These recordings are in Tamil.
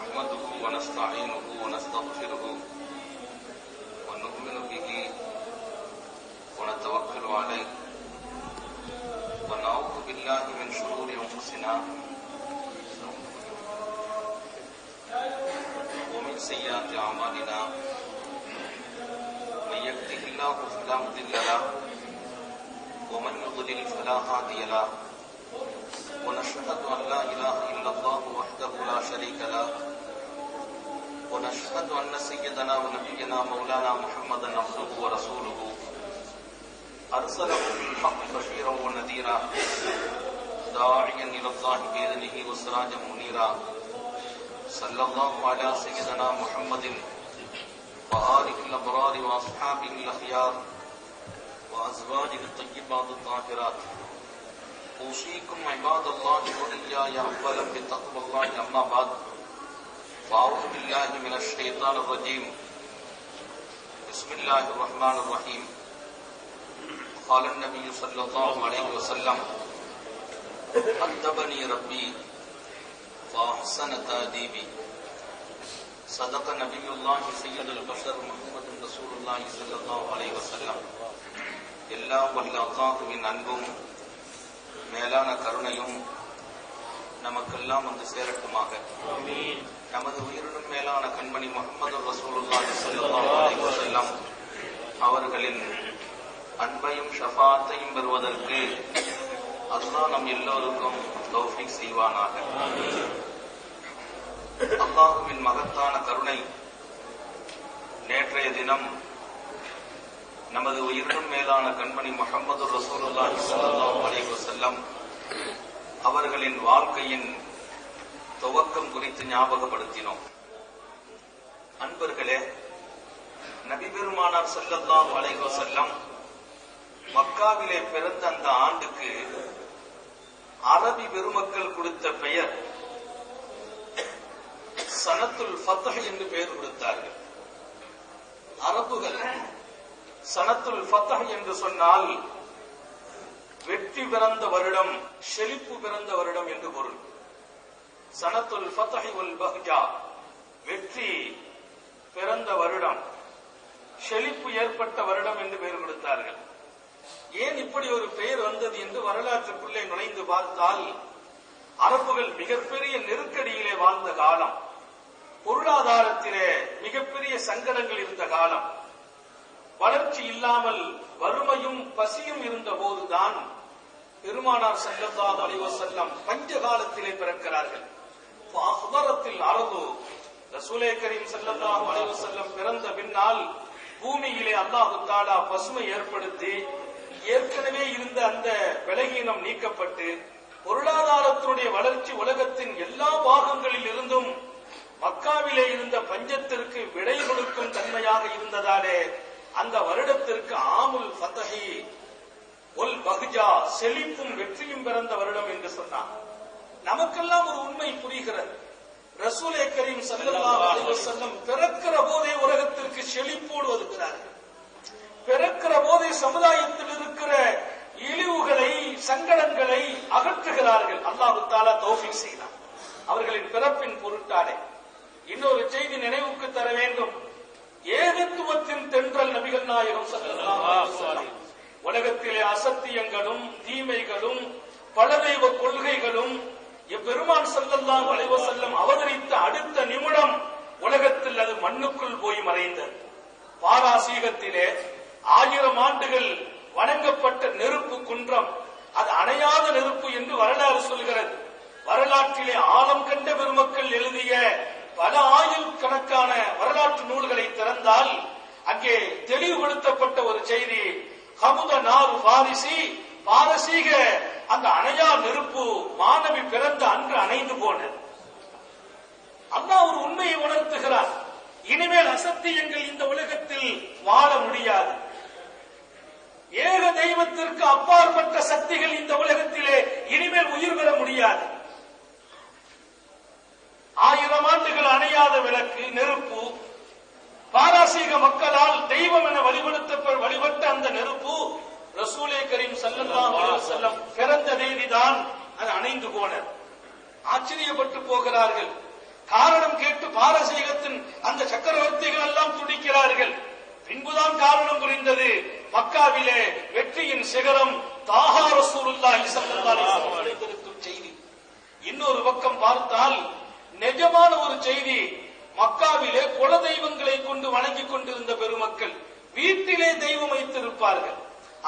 نحمده ونستعينه ونستغفره ونؤمن به ونتوكل عليه ونعوذ بالله من شرور أنفسنا ومن سيئات أعمالنا من يهده الله فلا مضل له ومن يضلل فلا هادي له ونشهد أن لا إله إلا الله وحده لا شريك له ونشهد أن سيدنا ونبينا مولانا محمدا عبده ورسوله أرسله بالحق بشيرا ونذيرا داعيا إلى الله بإذنه وسراجا منيرا صلى الله على سيدنا محمد وآله الأبرار وأصحابه الأخيار وأزواجه الطيبات الطاهرات أوصيكم عباد الله وإياي أولا بتقوى الله أما بعد فأعوذ بالله من الشيطان الرجيم بسم الله الرحمن الرحيم قال النبي صلى الله عليه وسلم أدبني ربي فأحسن تأديبي صدق نبي الله سيد البشر محمد رسول الله صلى الله عليه وسلم எல்லாம் வல்ல அல்லாஹ்வின் அன்பும் மேலான கருணையும் நமக்கெல்லாம் வந்து சேரட்டுமாக. நமது உயிரினும் மேலான கண்மணி முஹம்மது ரசூலுல்லாஹி ஸல்லல்லாஹு அலைஹி வஸல்லம் அவர்களின் அன்பையும் ஷஃபாஅத்தையும் பெறுவதற்கு அல்லாஹ் நம் எல்லோருக்கும் தௌஃபீக் செய்வானாக. அல்லாஹ்வின் மகத்தான கருணை நேற்றைய தினம் நமது உயிரினும் மேலான கண்மணி முஹம்மது ரசூலுல்லாஹி ஸல்லல்லாஹு அலைஹி வஸல்லம் அவர்களின் வாழ்க்கையின் துவக்கம் குறித்து ஞாபகப்படுத்தினோம். அன்பர்களே, நபி பெருமானார் ஸல்லல்லாஹு அலைஹி வஸல்லம் மக்காவிலே பிறந்த அந்த ஆண்டுக்கு அரபி பெருமக்கள் கொடுத்த பெயர் சனத்துல் ஃபத்ஹ் என்று பெயர் கொடுத்தார்கள். அரபுகள் சனத்துல் ஃபத்ஹ் என்று சொன்னால் வெற்றி பிறந்த வருடம், செழிப்பு பிறந்த வருடம் என்று பொருள். சனத்துல் ஃபத்ஹ் வல் பஹ்ஜா, வெற்றி பிறந்த வருடம், செழிப்பு ஏற்பட்ட வருடம் என்று பெயர் கொடுத்தார்கள். ஏன் இப்படி ஒரு பெயர் வந்தது என்று வரலாற்றுக்குள்ளே நுழைந்து பார்த்தால், அரபுகள் மிகப்பெரிய நெருக்கடியிலே வாழ்ந்த காலம், பொருளாதாரத்திலே மிகப்பெரிய சங்கடங்கள் இருந்த காலம், வளர்ச்சி இல்லாமல் வறுமையும் பசியும் இருந்த போதுதான் பெருமானார் ஸல்லல்லாஹு அலைஹி வஸல்லம் பஞ்ச காலத்திலே பிறக்கிறார்கள். ஃபஅஹ்தரத்தில் அர்து, ரசூலே கரீம் ஸல்லல்லாஹு அலைஹி வஸல்லம் பிறந்த பின்னால் பூமியிலே அல்லாஹ் தஆலா பசுமை ஏற்படுத்தி ஏற்கனவே இருந்த அந்த பலகீனம் நீக்கப்பட்டு பொருளாதாரத்தினுடைய வளர்ச்சி உலகத்தின் எல்லா பாகங்களில் இருந்தும் மக்காவிலே இருந்த பஞ்சத்திற்கு விடை கொடுக்கும் தன்மையாக இருந்ததாலே அந்த வருடத்திற்கு ஆமுல் ஃபத்ஹி வல் பஹ்ஜா, செழிப்பும் வெற்றியும் பிறந்த வருடம் என்று சொன்னார். நமக்கெல்லாம் ஒரு உண்மை புரிகிறது. ரசூலே கரீம் ஸல்லல்லாஹு அலைஹி வஸல்லம் பிறக்கிற போதே உலகத்திற்கு செழிப்போடு வருகிறார்கள். பிறக்கிற போதே சமுதாயத்தில் இருக்கிற இழிவுகளை, சங்கடங்களை அகற்றுகிறார்கள். அல்லாஹ் தஆலா தௌஃபீக் செய்தார் அவர்களின் பிறப்பின் பொருட்டாலே. இன்னொரு செய்தி நினைவுக்கு தர வேண்டும். ஏகத்துவத்தின் தென்றல் நபிகள் நாயகம் ஸல்லல்லாஹு அலைஹி வஸல்லம் உலகத்திலே அசத்தியங்களும் தீமைகளும் பலதெய்வ கொள்கைகளும் பெருமான் ஸல்லல்லாஹு அலைஹி வஸல்லம் அவதரித்த அடுத்த நிமிடம் உலகத்தில் அது மண்ணுக்குள் போய் மறைந்தது. பாராசீகத்திலே 1000 ஆண்டுகள் வணங்கப்பட்ட நெருப்பு குன்றம் அது அணையாத நெருப்பு என்று வரலாறு சொல்கிறது. வரலாற்றிலே ஆழம் கண்ட பெருமக்கள் எழுதிய பல ஆயிரக்கணக்கான வரலாற்று நூல்களை திறந்தால் அங்கே தெளிவுபடுத்தப்பட்ட ஒரு செய்தி, ஹமுத நாரு பாரிசி, பாரசீக அந்த அணையா நெருப்பு மாணவி பிறந்த அன்று அணைந்து போனது. அல்லாஹ் ஒரு உண்மையை உணர்த்துகிறார். இனிமேல் அசத்தியங்கள் இந்த உலகத்தில் வாழ முடியாது. ஏக தெய்வத்திற்கு அப்பாற்பட்ட சக்திகள் இந்த உலகத்திலே இனிமேல் உயிர் பெற முடியாது. 1000 ஆண்டுகள் அணையாத விளக்கு நெருப்பு, பாரசீக மக்களால் தெய்வம் என வழிபட்ட அந்த நெருப்பு ரசூலே கரீம் ஸல்லல்லாஹு அலைஹி வஸல்லம் பிறந்த தேதிதான் அது அணைந்து போனது. ஆச்சரியப்பட்டு போகிறார்கள். காரணம் கேட்டு பாரசீகத்தின் அந்த சக்கரவர்த்திகள் எல்லாம் துடிக்கிறார்கள். பின்புதான் காரணம் புரிந்தது. மக்காவிலே வெற்றியின் சிகரம் தாஹா ரசூலுல்லாஹி ஸல்லல்லாஹு அலைஹி வஸல்லம் அடைந்திருக்கும் செய்தி. இன்னொரு பக்கம் பார்த்தால் நிஜமான ஒரு செய்தி. மக்காவிலே குல தெய்வங்களை கொண்டு வணங்கிக் கொண்டிருந்த பெருமக்கள் வீட்டிலே தெய்வம் வைத்திருப்பார்கள்.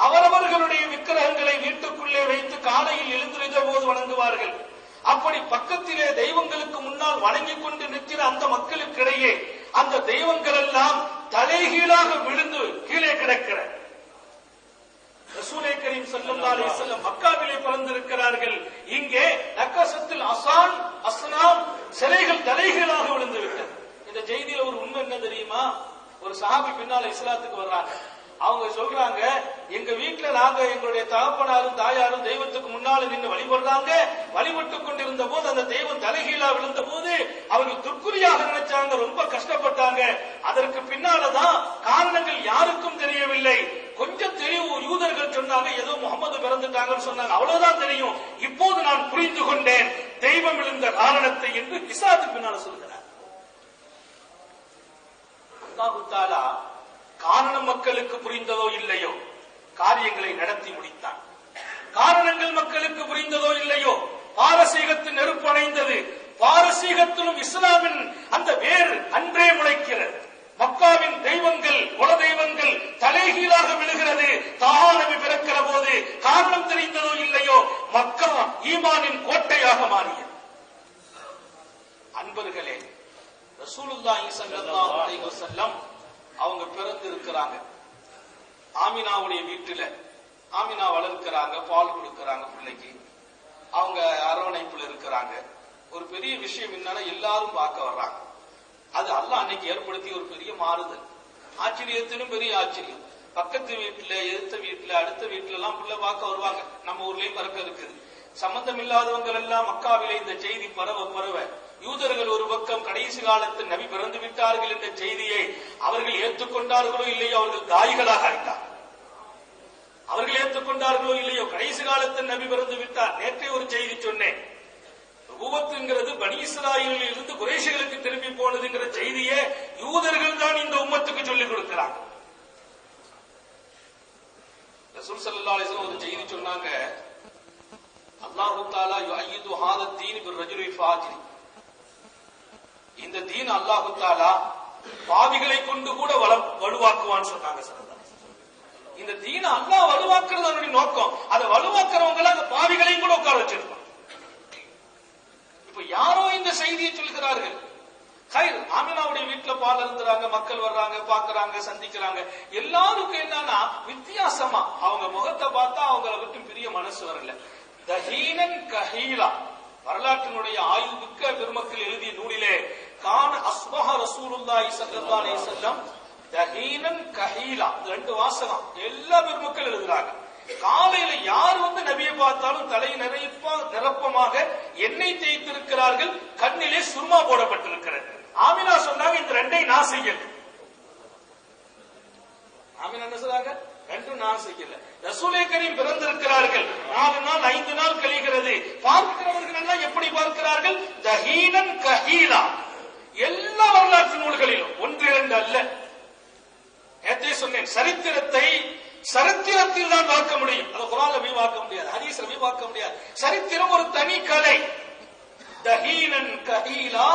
அவரவர்களுடைய விக்கிரகங்களை வீட்டுக்குள்ளே வைத்து காலையில் எழுந்திருந்த போது வணங்குவார்கள். அப்படி பக்கத்திலே தெய்வங்களுக்கு முன்னால் வணங்கிக் கொண்டு நிற்கிற அந்த மக்களுக்கிடையே அந்த தெய்வங்கள் எல்லாம் தலைகீழாக விழுந்து கீழே கிடக்கிற ரசூலே கரீம் ஸல்லல்லாஹு அலைஹி வஸல்லம் மக்காவிலே பிறந்திருக்கிறார்கள். இங்கே நக்கசத்தில் அசான் அஸ்னாம் சிலைகள் தலைகீழாக விழுந்து விட்டது. இந்த செய்தியில ஒரு உண்மை என்ன தெரியுமா? ஒரு சஹாபி பின்னால இஸ்லாத்துக்கு வர்றாங்க. அவங்க சொல்றாங்க, எங்க வீட்டுல நாங்க எங்களுடைய தகப்பனாரும் தாயாரும் தெய்வத்துக்கு முன்னால நின்று வழிபடுறாங்க. வழிபட்டுக் கொண்டிருந்த போது அந்த தெய்வம் தலைகீழா விழுந்த போது அவர்கள் துர்க்குறியாக நினைச்சாங்க, ரொம்ப கஷ்டப்பட்டாங்க. அதற்கு பின்னாலதான் காரணங்கள் யாருக்கும் தெரியவில்லை. கொஞ்சம் தெரியும், யூதர்கள் சொன்னாங்க ஏதோ முகமது பிறந்துட்டாங்கன்னு சொன்னாங்க, அவ்வளவுதான் தெரியும். இப்போது நான் புரிந்து கொண்டேன் தெய்வம் விழுந்த காரணத்தை என்று இஸ்லாத்துக்கு பின்னால சொல்கிறார். அல்லாஹ் தஆலா காரணம் மக்களுக்கு புரிந்ததோ இல்லையோ காரியங்களை நடத்தி முடித்தான். காரணங்கள் மக்களுக்கு புரிந்ததோ இல்லையோ பாரசீகத்தின் நெருப்பு அணைந்தது. பாரசீகத்திலும் இஸ்லாமின் அந்த வேர் அன்றே முளைக்கிறது. மக்காவின் தெய்வங்கள் குல தெய்வங்கள் தலைகீழாக விழுகிறது. தாஹா நபி பிறக்கிற போது காரணம் தெரிந்ததோ இல்லையோ மக்கா ஈமானின் கோட்டையாக மாறியது. அன்பர்களே, ரசூலுல்லாஹி ஸல்லல்லாஹு அலைஹி வஸல்லம் அவங்க பிறந்து இருக்கிறாங்க. ஆமினாவுடைய வீட்டுல ஆமினா வளர்க்கிறாங்க, பால் கொடுக்கறாங்க பிள்ளைக்கு. அவங்க அரவணைப்புல இருக்கிறாங்க. ஒரு பெரிய விஷயம் என்னன்னா, எல்லாரும் பார்க்க வர்றாங்க. அது அல்லாஹ் அன்னைக்கு ஏற்படுத்திய ஒரு பெரிய மாறுதல். ஆச்சரியத்திலும் பெரிய ஆச்சரியம். பக்கத்து வீட்டுல, எதிர்த்த வீட்டுல, அடுத்த வீட்டுல எல்லாம் பிள்ளை பார்க்க வருவாங்க. நம்ம ஊர்லயும் பறக்க இருக்குது. சம்பந்தம் இல்லாதவங்க எல்லாம் மக்காவிலே இந்த செய்தி பரவ யூதர்கள் ஒரு பக்கம் கடைசி காலத்தில் நபி பிறந்து விட்டார்கள் என்ற செய்தியை அவர்கள் ஏற்றுக்கொண்டார்களோ இல்லையோ அவர்கள் தாய்களாக ஆயிட்டார். அவர்கள் ஏற்றுக்கொண்டார்களோ இல்லையோ கடைசி காலத்தில் நபி பிறந்து விட்டார். நேற்றே ஒரு செய்தி சொன்னேன். நபுவத்துங்கிறது பனி இஸ்ராயீலில் இருந்து குறைஷிகளுக்கு திரும்பி போனதுங்கிற செய்தியை யூதர்கள் தான் இந்த உம்மத்துக்கு சொல்லிக் கொடுக்கிறாங்க. ரசூல் ஸல்லல்லாஹு அலைஹி வஸல்லம் ஒரு செய்தி சொன்னாங்க, அல்லாஹ் தஆலா யுஅய்யிது ஹாதா தீன் பிர்ரஜுலில் ஃபாஜிர். இந்த தீன் அல்லாஹ் தஆலா பாவிகளை கொண்டு கூட வலுவாக்குவான்னு சொன்னாங்க. இந்த தீன அல்லாஹ் வலுவாக்குறது அவருடைய நோக்கம். அதை வலுவாக்குறவங்க அந்த பாவிகளையும் கூட உட்கார வச்சிருப்பாங்க. இப்ப யாரோ இந்த செய்தியை சொல்கிறார்கள். ஆமினாவுடைய வீட்டுல பால் இருக்கிறாங்க, மக்கள் வர்றாங்க, பாக்குறாங்க, சந்திக்கிறாங்க. எல்லாருக்கும் என்னன்னா வித்தியாசமா அவங்க முகத்தை பார்த்தா அவங்களை விட்டு பிரிய மனசு வரல. தஹீனன் கஹீலா வரலாற்றினுடைய ஆய்வு மிக்க பெருமக்கள் எழுதிய நூலிலே கான அஸ்பஹ ரசூலுல்லாஹி ஸல்லல்லாஹு அலைஹி வஸல்லம் தஹீனன் கஹீலா ரெண்டு வாசகம் எல்லா பெருமக்கள் எழுதுறாங்க. காலையில யார் நபியை பார்த்தாலும் தலை நிரப்பமாக எண்ணெய் தேய்த்திருக்கிறார்கள், கண்ணிலே சுர்மா போடப்பட்டிருக்கிறது. ஆமினா சொன்னாங்க, இந்த ரெண்டை நான் செய்யல. ஆமினா என்ன சொல்றாங்க? ரெண்டும் நான் செய்யல. ரசூலே கரீம் பிறந்திருக்கிறார்கள். 4 நாள் 5 நாள் கழிகிறது. பார்க்கிறவர்கள் எல்லாம் எப்படி பார்க்கிறார்கள்? தஹீனன் கஹீலா. எல்லா வரலாற்று நூல்களிலும் 1-2 அல்ல. நேற்றே சொன்னேன், சரித்திரத்தில் தான் பார்க்க முடியும். அது குர்ஆன்ல போய் பார்க்க முடியாது, ஹதீஸ்ல போய் பார்க்க முடியாது. சரித்திரம் ஒரு தனி கலை. தஹீனன் கஹீலா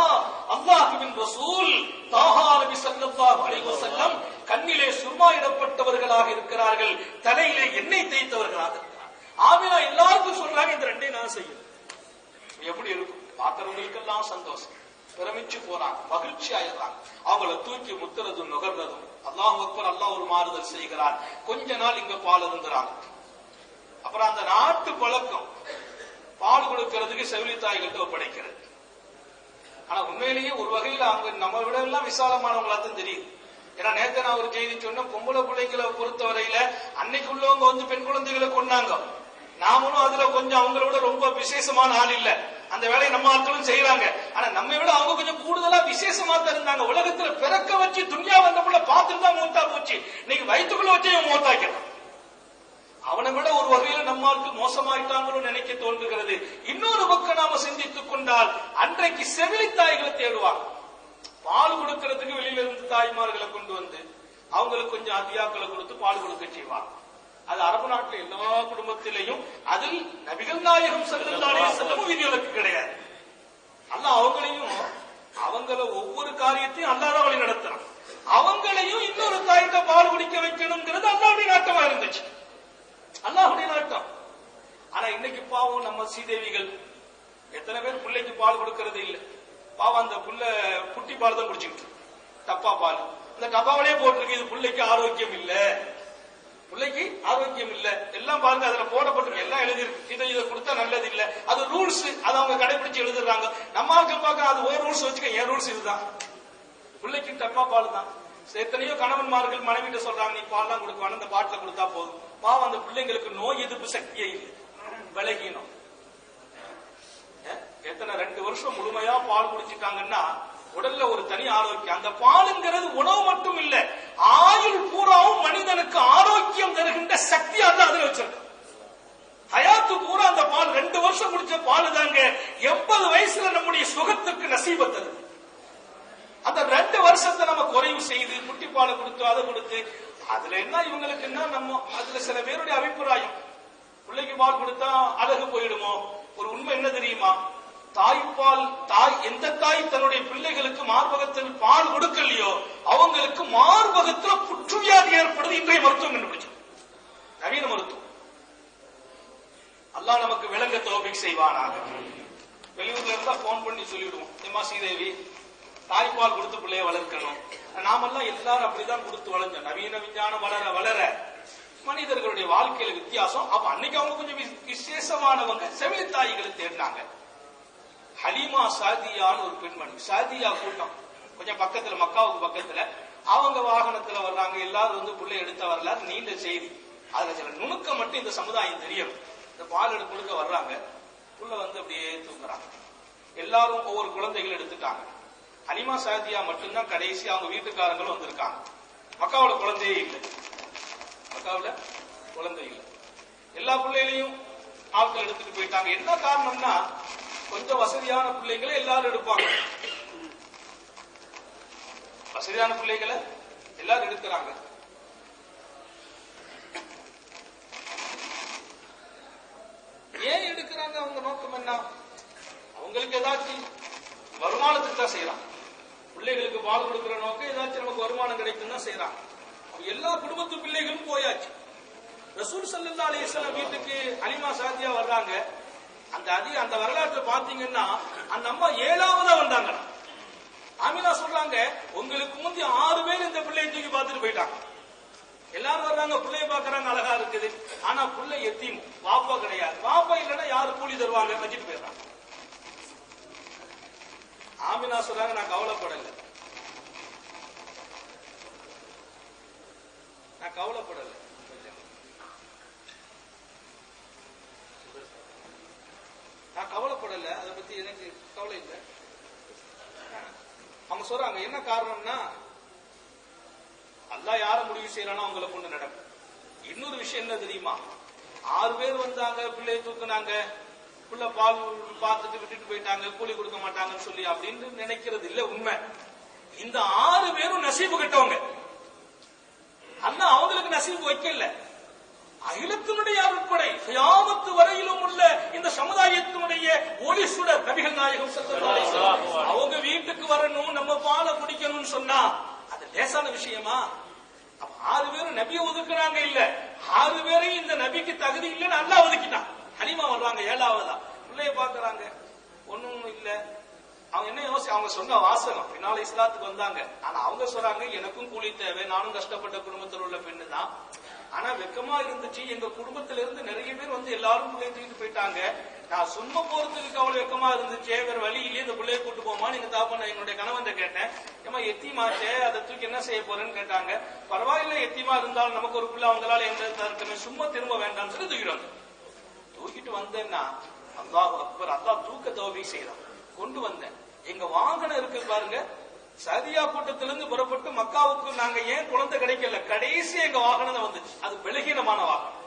அல்லாஹ்வின் ரசூல் தாஹா நபி ஸல்லல்லாஹு அலைஹி வஸல்லம் கண்ணிலே சுர்மா இடப்பட்டவர்களாக இருக்கிறார்கள், தலையிலே எண்ணெய் தேய்த்தவர்களாக இருக்கிறார்கள். ஆமினா எல்லாருக்கும் சொல்றாங்க, இந்த ரெண்டையும் நான் செய்யணும். எப்படி இருக்கும்? பார்க்கிறவங்களுக்கெல்லாம் சந்தோஷம், பிரமிச்சு போறாங்க, மகிழ்ச்சி ஆயிடுறாங்க. அவங்கள தூக்கி முத்துறதும் நுகர்றதும். அல்லாஹ் அக்பர், அல்லாஹ் ஒரு மாறுதல் செய்கிறார். கொஞ்ச நாள் இங்க பால் இருந்துறாங்க. அப்புறம் அந்த நாட்டு பழக்கம் பால் கொடுக்கிறதுக்கு செவிலி தாய்கிட்ட ஒப்படைக்கிறது. ஆனா உண்மையிலேயே ஒரு வகையில அவங்க நம்ம விட எல்லாம் விசாலமானவங்களா தான் தெரியுது. ஏன்னா நேற்று நான் ஒரு செய்தி சொன்ன, பொம்பளை பிள்ளைங்களை பொறுத்தவரையில அன்னைக்கு உள்ளவங்க பெண் குழந்தைகளை கொண்டாங்க. நாமளும் அதுல கொஞ்சம் அவங்களோட ரொம்ப விசேஷமான ஆள் இல்ல. அந்த வேலையை நம்ம ஆட்களும் செய்யறாங்க. ஆனா நம்ம விட அவங்க கொஞ்சம் கூடுதலா விசேஷமா தான் இருந்தாங்க. உலகத்துல பிறக்க வச்சு துன்யா வந்தக்குள்ள பார்த்துட்டு தான் மூத்தா போச்சு. இன்னைக்கு வயிற்றுக்குள்ள வச்சு இவன் மூத்தாக்கிறான். அவனை விட ஒரு வகையில நம்ம ஆட்கள் மோசமாயிட்டாங்களோ நினைக்க தோன்றுகிறது. இன்னொரு பக்கம் நாம நம்ம சிந்தித்துக் கொண்டால் அன்றைக்கு செவிலி தாய்களை தேடுவாங்க. பால் கொடுக்கிறதுக்கு வெளியில இருந்து தாய்மார்களை கொண்டு வந்து அவங்களுக்கு கொஞ்சம் அதியாக்களை கொடுத்து பால் கொடுக்க செய்வாங்க. அது அரபு நாட்டில் எல்லா குடும்பத்திலையும். அதில் நபிகள் நாயகம் ஸல்லல்லாஹு அலைஹி வஸல்லம் விதிவிலக்கு கிடையாது. அல்லாஹ் அவங்களையும் அவங்கள ஒவ்வொரு காரியத்தையும் அல்லாஹ் தான் வழி நடத்துறான். அவங்களையும் இன்னொரு தாய்கிட்ட பால் குடிக்க வைக்கணும்ங்கிறது அல்லாஹ்வுடைய நாட்டமா இருந்துச்சு, அல்லாஹ்வுடைய நாட்டம். ஆனா இன்னைக்கு பாவம் நம்ம சீதேவிகள் எத்தனை பேர் பிள்ளைக்கு பால் கொடுக்கறது இல்லை. பாவம் அந்த புள்ள குட்டி பால் தான் குடிச்சுக்கிட்டு, டப்பா பால். இந்த டப்பாவிலே போட்டிருக்கு இது பிள்ளைக்கு ஆரோக்கியம் இல்ல, பிள்ளைக்கு ஆரோக்கியம் இல்ல. எல்லாம் பாருங்க அதுல போடப்பட்டிருக்கு, எல்லாம் எழுதிருக்கு. இதை கொடுத்தா நல்லது இல்ல, அது ரூல்ஸ். அதை அவங்க கடைபிடிச்சு எழுதுறாங்க. நம்ம ஆட்கள் பார்க்க அது ஒரு ரூல்ஸ் வச்சுக்க, என் ரூல்ஸ் இதுதான், பிள்ளைக்கு டப்பா பால் தான். எத்தனையோ கணவன்மார்கள் மனைவிட்டு சொல்றாங்க நீ பால் தான் கொடுக்குவான, அந்த பாட்டில கொடுத்தா போதும். பாவம் அந்த பிள்ளைங்களுக்கு நோய் எதிர்ப்பு சக்தியே இல்லை, விலகினோம். எத்தனை 2 வருஷம் முழுமையா பால் குடிச்சிட்டாங்கன்னா உடல்ல ஒரு தனி ஆரோக்கியம். அந்த பாலுங்கிறது உணவு மட்டும் இல்ல, ஆயுள் பூராவும் மனிதனுக்கு ஆரோக்கியம் தருகின்ற சக்தி அல்ல அதுல வச்சிருக்க. ஹயாத்து பூரா அந்த பால் 2 வருஷம் குடிச்ச பால் தாங்க 80 வயசுல நம்முடைய சுகத்துக்கு நசீபத்தது. அந்த 2 வருஷத்தை நம்ம குறைவு செய்து குட்டி பாலை கொடுத்து அதை கொடுத்து அதுல என்ன இவங்களுக்கு என்ன, நம்ம அதுல சில பேருடைய அபிப்பிராயம் பிள்ளைக்கு பால் கொடுத்தா அழகு போயிடுமோ. ஒரு உண்மை என்ன தெரியுமா, தாய்ப்பால் எந்த தாய் தன்னுடைய பிள்ளைகளுக்கு மார்பகத்தில் பால் கொடுக்கலையோ அவங்களுக்கு மார்பகத்துல புற்றுவியாதி ஏற்படுது. இன்றைய மருத்துவம் கண்டுபிடிச்சு, நவீன மருத்துவம். அல்லாஹ் நமக்கு விளங்க தௌஃபீக் செய்வானாக. வெளியூர்ல இருந்தா போன் பண்ணி சொல்லிடுவோம், ஏமா ஸ்ரீதேவி தாய்ப்பால் கொடுத்து பிள்ளைய வளர்க்கணும். நாமெல்லாம் எல்லாரும் அப்படிதான் கொடுத்து வளர்ந்தோம். நவீன விஞ்ஞானம் வளர வளர மனிதர்களுடைய வாழ்க்கையில வித்தியாசம். அப்ப அன்னைக்கு அவங்க கொஞ்சம் விசேஷமானவங்க செவிலி தாய்களை தேடினாங்க. ஹலீமா சாதியான்னு ஒரு பெண்மணி, சாதியா கூட்டம் கொஞ்சம் பக்கத்துல, மக்காவுக்கு பக்கத்துல. அவங்க வாகனத்துல வர்றாங்க, எல்லாரும் வந்து புள்ளை எடுத்த வரலாறு நீண்ட செய்தி. அதுல சில நுணுக்கம் மட்டும் இந்த சமுதாயம் தெரியும். இந்த பால் எடுத்து கொடுக்க வர்றாங்க, புள்ள வந்து அப்படியே தூக்குறாங்க. எல்லாரும் ஒவ்வொரு குழந்தைகள் எடுத்துட்டாங்க. ஹலீமா சாதியா மட்டும்தான் கடைசி, அவங்க வீட்டுக்காரங்களும் வந்திருக்காங்க. மக்காவுல குழந்தையே இல்லை, மக்காவுல குழந்தை இல்லை. எல்லா பிள்ளைகளையும் ஆட்கள் எடுத்துட்டு போயிட்டாங்க. என்ன காரணம்னா கொஞ்சம் வசதியான பிள்ளைகளை எல்லாரும் எடுப்பாங்க, வசதியான பிள்ளைகளை எல்லாரும் எடுக்கிறாங்க. ஏன் எடுக்கிறாங்க, அவங்க நோக்கம் என்ன, அவங்களுக்கு ஏதாச்சும் வருமானத்துக்கு தான் செய்யறாங்க. பிள்ளைகளுக்கு பால் கொடுக்கிற நோக்கம் ஏதாச்சும் நமக்கு வருமானம் கிடைக்கும் தான் செய்யறாங்க. எல்லா குடும்பத்து பிள்ளைகளும் போயாச்சு. ரசூல் ஸல்லல்லாஹு அலைஹி வஸல்லம் வீட்டுக்கு ஹலீமா சாதியா வர்றாங்க. அந்த வரலாற்றை பாத்தீங்கன்னா அந்த அம்மா 7ஆவதா வந்தாங்க. ஆமினா சொல்றாங்க உங்களுக்கு முந்தி 6 பேர் இந்த பிள்ளையை தூக்கி பார்த்துட்டு போயிட்டாங்க. எல்லாரும் வர்றாங்க, பிள்ளைய பாக்குறாங்க, அழகா இருக்குது. ஆனா பிள்ளை எத்தீம், பாப்பா கிடையாது. பாப்பா இல்லைன்னா யாரு கூலி தருவாங்க, வச்சுட்டு போயிடுறாங்க. ஆமினா சொல்றாங்க நான் கவலைப்படல, நான் கவலைப்படல, நான் கவலைப்படல, அதை பத்தி எனக்கு கவலை இல்லை. அவங்க சொல்றாங்க என்ன காரணம்னா அல்லாஹ் யார முடிவு செய்யறானோ அவங்களை கொண்டு நடக்கும். இன்னொரு விஷயம் என்ன தெரியுமா, 6 பேர் வந்தாங்க, பிள்ளையை தூக்குனாங்க, பிள்ளை பால் பார்த்துட்டு விட்டுட்டு போயிட்டாங்க, கூலி கொடுக்க மாட்டாங்கன்னு சொல்லி அப்படின்னு நினைக்கிறது இல்ல உண்மை. இந்த 6 பேரும் நசீபு கட்டவங்க. அல்லாஹ் அவங்களுக்கு நசீபு வைக்கல. அகிலத்தினுடைய அருட்படை கியாமத்து வரையிலும் உள்ள இந்த சமுதாயத்தினுடைய ஒளி சுடர் நபிகள் நாயகம் ஸல்லல்லாஹு அலைஹி வஸல்லம் அவங்க வீட்டுக்கு வரணும், நம்ம பாலை குடிக்கணும்னு சொன்னா அது லேசான விஷயமா? 6 பேரும் நபியை ஒதுக்குறாங்க இல்ல, 6 பேரையும் இந்த நபிக்கு தகுதி இல்லைன்னு அல்லாஹ் ஒதுக்கிட்டான். ஹலீமா வர்றாங்க 7ஆவதா, பிள்ளைய பாக்குறாங்க, ஒண்ணும் இல்ல. அவங்க என்ன யோசி, அவங்க சொன்ன வாசகம் பின்னால இஸ்லாத்துக்கு வந்தாங்க. ஆனா அவங்க சொல்றாங்க எனக்கும் கூலி தேவை, நானும் கஷ்டப்பட்ட குடும்பத்தில் உள்ள பெண்ணு தான். ஆனா வெக்கமா இருந்துச்சு, எங்க குடும்பத்தில இருந்து நிறைய பேர் வந்து எல்லாரும் பிள்ளைய தூக்கிட்டு போயிட்டாங்க. நான் சும்மா போறதுக்கு அவ்வளவு வெக்கமா இருந்துச்சு, வேற வழி இல்லையே, இந்த பிள்ளைய கூட்டு போமா நீங்க தாப்பா. நான் என்னுடைய கணவன் கேட்டேன், ஏமா எத்திமாச்சே, அதை தூக்கி என்ன செய்ய போறேன்னு கேட்டாங்க. பரவாயில்ல, எத்திமா இருந்தாலும் நமக்கு ஒரு பிள்ளை, அவங்களால எந்த தருக்கமே, சும்மா திரும்ப வேண்டாம்னு சொல்லி தூக்கிடுவாங்க. தூக்கிட்டு வந்தேன்னா அல்லாஹ் அக்பர், அல்லாஹ் தூக்க தௌஃபீக் செய்யறான். கொண்டு வந்தேன், எங்க வாகனம் இருக்கு பாருங்க, சதியா கூட்டத்திலிருந்து புறப்பட்டு மக்காவுக்கு நாங்க ஏன் குழந்தை கிடைக்கல, கடைசி எங்க வாகனம் தான் வந்துச்சு. அது பலகீனமான வாகனம்,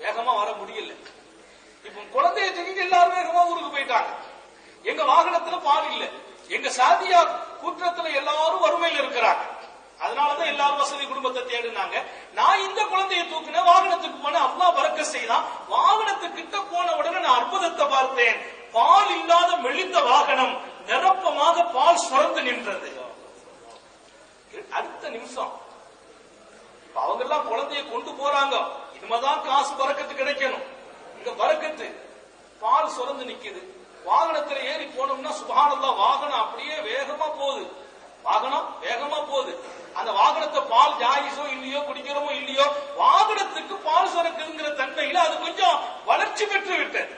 வேகமா வர முடியல. இப்ப குழந்தைய தூக்கிட்டு எல்லாரும் வேகமா ஊருக்கு போயிட்டாங்க. எங்க வாகனத்துல பால் இல்ல. எங்க சாதியா கூட்டத்துல எல்லாரும் வறுமையில் இருக்கிறாங்க. அதனாலதான் எல்லாரும் வசதி குடும்பத்தை தேடினாங்க. நான் இந்த குழந்தையை தூக்கின வாகனத்துக்கு போன, அல்லாஹ் பரக்கத் செய்தான். வாகனத்துக்கிட்ட போன உடனே நான் அற்புதத்தை பார்த்தேன். பால் இல்லாத மெலிந்த வாகனம் நிரப்பமாக பால் சுரந்து நின்றது. அடுத்த நிமிஷம் அவங்க எல்லாம் குழந்தைய கொண்டு போறாங்க. இனிமேதான் காசு பரக்கத்து கிடைக்கணும். இங்க பரக்கத்து பால் சுரந்து நிக்குது. வாகனத்துல ஏறி போனோம்னா சுப்ஹானல்லாஹ், வாகனம் அப்படியே வேகமா போகுது. வாகனம் வேகமா போகுது. அந்த வாகனத்தை பால் ஜாயிஸோ இல்லையோ, குடிக்கிறோமோ இல்லையோ, வாகனத்துக்கு பால் சுரக்குங்கிற தன்மையில அது கொஞ்சம் வளர்ச்சி பெற்று விட்டது,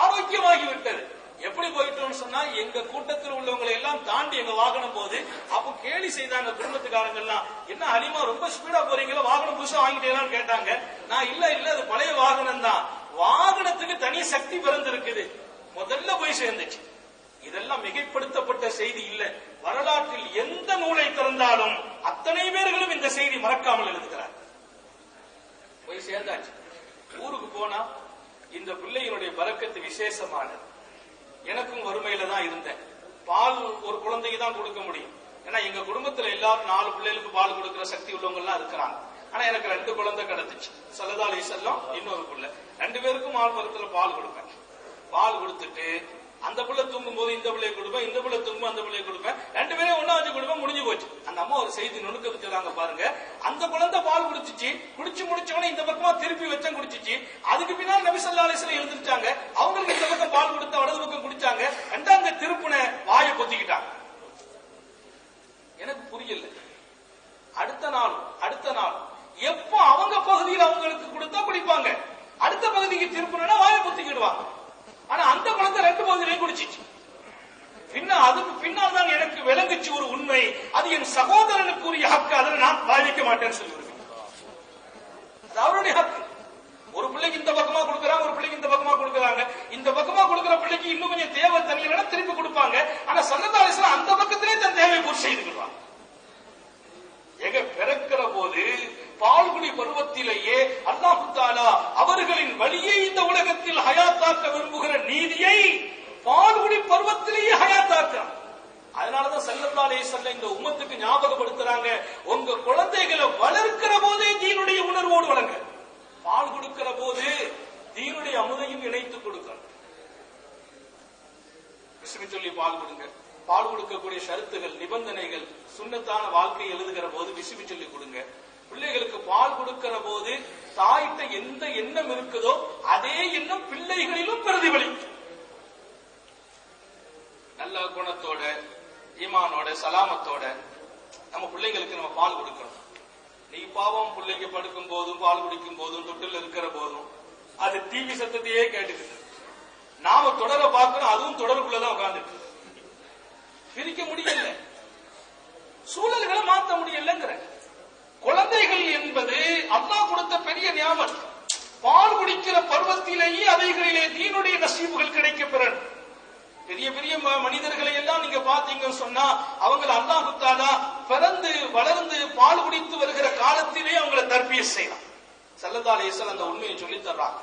ஆரோக்கியமாகி விட்டது. எப்படி போயிட்டோம்னு சொன்னா, எங்க கூட்டத்தில் உள்ளவங்களை எல்லாம் தாண்டி எங்க வாகனம் போகுது. அப்போ கேலி செய்தாங்க குடும்பத்துக்காரங்க எல்லாம், என்ன அலிமா ரொம்ப ஸ்பீடா போறீங்களா, வாகனம் புதுசா வாங்கிட்டீங்களான்னு கேட்டாங்க. நான் இல்ல அது பழைய வாகனம் தான். வாகனத்துக்கு தனி சக்தி பிறந்திருக்குது, முதல்ல போய் சேர்ந்துச்சு. இதெல்லாம் மிகைப்படுத்தப்பட்ட செய்தி இல்ல. வரலாற்றில் எந்த நூலை திறந்தாலும் அத்தனை பேர்களும் இந்த செய்தி மறக்காமல் எழுதுகிறார். போய் சேர்ந்தாச்சு. ஊருக்கு போனா இந்த பிள்ளைகளுடைய பரக்கத்து விசேஷமானது. எனக்கும் வறுமையில தான் இருந்தேன். பால் ஒரு குழந்தைக்கு தான் கொடுக்க முடியும். ஏன்னா எங்க குடும்பத்துல எல்லாரும் 4 பிள்ளைகளுக்கு பால் கொடுக்கிற சக்தி உள்ளவங்க எல்லாம் இருக்கிறாங்க. ஆனா எனக்கு 2 குழந்தை கிடைச்சிச்சு. ஸல்லல்லாஹு அலைஹி வஸல்லம் இன்னொரு பிள்ளை, 2 பேருக்கும் ஆள் மரத்துல பால் கொடுப்பேன். பால் கொடுத்துட்டு அந்த பிள்ளை தூங்கும் போது இந்த பிள்ளையை கொடுப்பேன், இந்த பிள்ளை தூங்கும் அந்த பிள்ளையை கொடுப்பேன், 2 பேரையும் ஒன்னா வச்சு கொடுப்பேன். முடிஞ்சு போச்சு. அந்த அம்மா ஒரு செய்தி நுணுக்க வச்சிருக்காங்க பாருங்க. அந்த குழந்தை பால் குடிச்சிச்சு, குடிச்சு முடிச்சவனே இந்த பக்கமா திருப்பி வச்சேன் குடிச்சிச்சு. அதுக்கு பின்னால் நபி ஸல்லல்லாஹு அலைஹி வஸல்லம் எழுந்திருச்சாங்க. அவங்களுக்கு இந்த பக்கம் பால் கொடுத்த வலது பக்கம் குடிச்சாங்க. ரெண்டாங்க திருப்புன வாயை பொத்திக்கிட்டாங்க. எனக்கு புரியல. அடுத்த நாள் எப்ப அவங்க பகுதியில் அவங்களுக்கு கொடுத்தா குடிப்பாங்க, அடுத்த பகுதிக்கு திருப்புனா வாயை பொத்திக்கிடுவாங்க. ஆனா அந்த குழந்தை 2 பகுதியிலையும் குடிச்சிச்சு. அதுக்கு பின்னால் தான் எனக்கு விளங்குச்சு ஒரு உண்மை. அது என் சகோதரனுக்குரிய ஹக்கு, அதை நான் பாதிக்க மாட்டேன்னு சொல்லிவிடுவேன். அது அவருடைய ஹக்கு. ஒரு பிள்ளைக்கு இந்த பக்கமா கொடுக்கறாங்க, ஒரு பிள்ளைக்கு இந்த பக்கமா கொடுக்கறாங்க. இந்த பக்கமா கொடுக்கிற பிள்ளைக்கு இன்னும் கொஞ்சம் தேவை தனியா திருப்பி கொடுப்பாங்க. ஆனா ஸல்லல்லாஹு அலைஹி வஸல்லம் அந்த பக்கத்திலே தன் தேவையை பூர்த்தி செய்து கொள்வாங்க. எங்க பிறக்கிற போது பால்குடி பருவத்திலேயே அல்லாஹ் தஆலா அவர்களின் வழியை இந்த உலகத்தில் ஹயாத்தாக்க விரும்புகிற நீதியை பால்குடி பருவத்திலேயே ஹயாத்தாக்க. அதனாலதான் ஸல்லல்லாஹு அலைஹி வஸல்லம் இந்த உம்மத்துக்கு ஞாபகப்படுத்துறாங்க, உங்க குழந்தைகளை வளர்க்கிற போதே தீனுடைய உணர்வோடு வளங்க. பால் கொடுக்கிற போது தீனுடைய அமுதையும் இணைத்துக் கொடுக்கணும். பிஸ்மி சொல்லி பால் கொடுங்க. பால் கொடுக்கக்கூடிய ஷரத்துகள், நிபந்தனைகள், சுன்னத்தான வாழ்க்கை எழுதுகிற போது பிஸ்மி சொல்லி கொடுங்க. பிள்ளைகளுக்கு பால் கொடுக்கிற போது தாயிட்ட எந்த எண்ணம் இருக்குதோ அதே எண்ணம் பிள்ளைகளிலும் பிரதிபலிக்கும். நல்ல குணத்தோட, ஈமானோட, சலாமத்தோட நம்ம பிள்ளைகளுக்கு நம்ம பால் கொடுக்கணும். நீ பாவம் பிள்ளைக்கு படுக்கும் போதும் பால் குடிக்கும் போதும் தொட்டில் இருக்கிற போதும் அது டிவி சத்தத்தையே கேட்டுக்கிட்டு நாம தொடர பார்க்கணும். அதுவும் தொடருக்குள்ளதான் உட்கார்ந்துட்டு பிரிக்க முடியல, சூழல்களை மாற்ற முடியலங்கிற. குழந்தைகள் என்பது அல்லாஹ் கொடுத்த பெரிய நியாமத். பால் குடிக்கிற பருவத்திலேயே அவைகளிலே தீனுடைய நசீபுகள் கிடைக்க பெறணும். பெரிய பெரிய மனிதர்களை எல்லாம் நீங்க பாத்தீங்கன்னு சொன்னா அவங்க அல்லாஹ் தஆலா பிறந்து வளர்ந்து பால் குடித்து வருகிற காலத்திலே அவங்களை தர்பியத் செய்யலாம். ஸல்லல்லாஹு அலைஹி வஸல்லம் அந்த உண்மையை சொல்லி தர்றாங்க.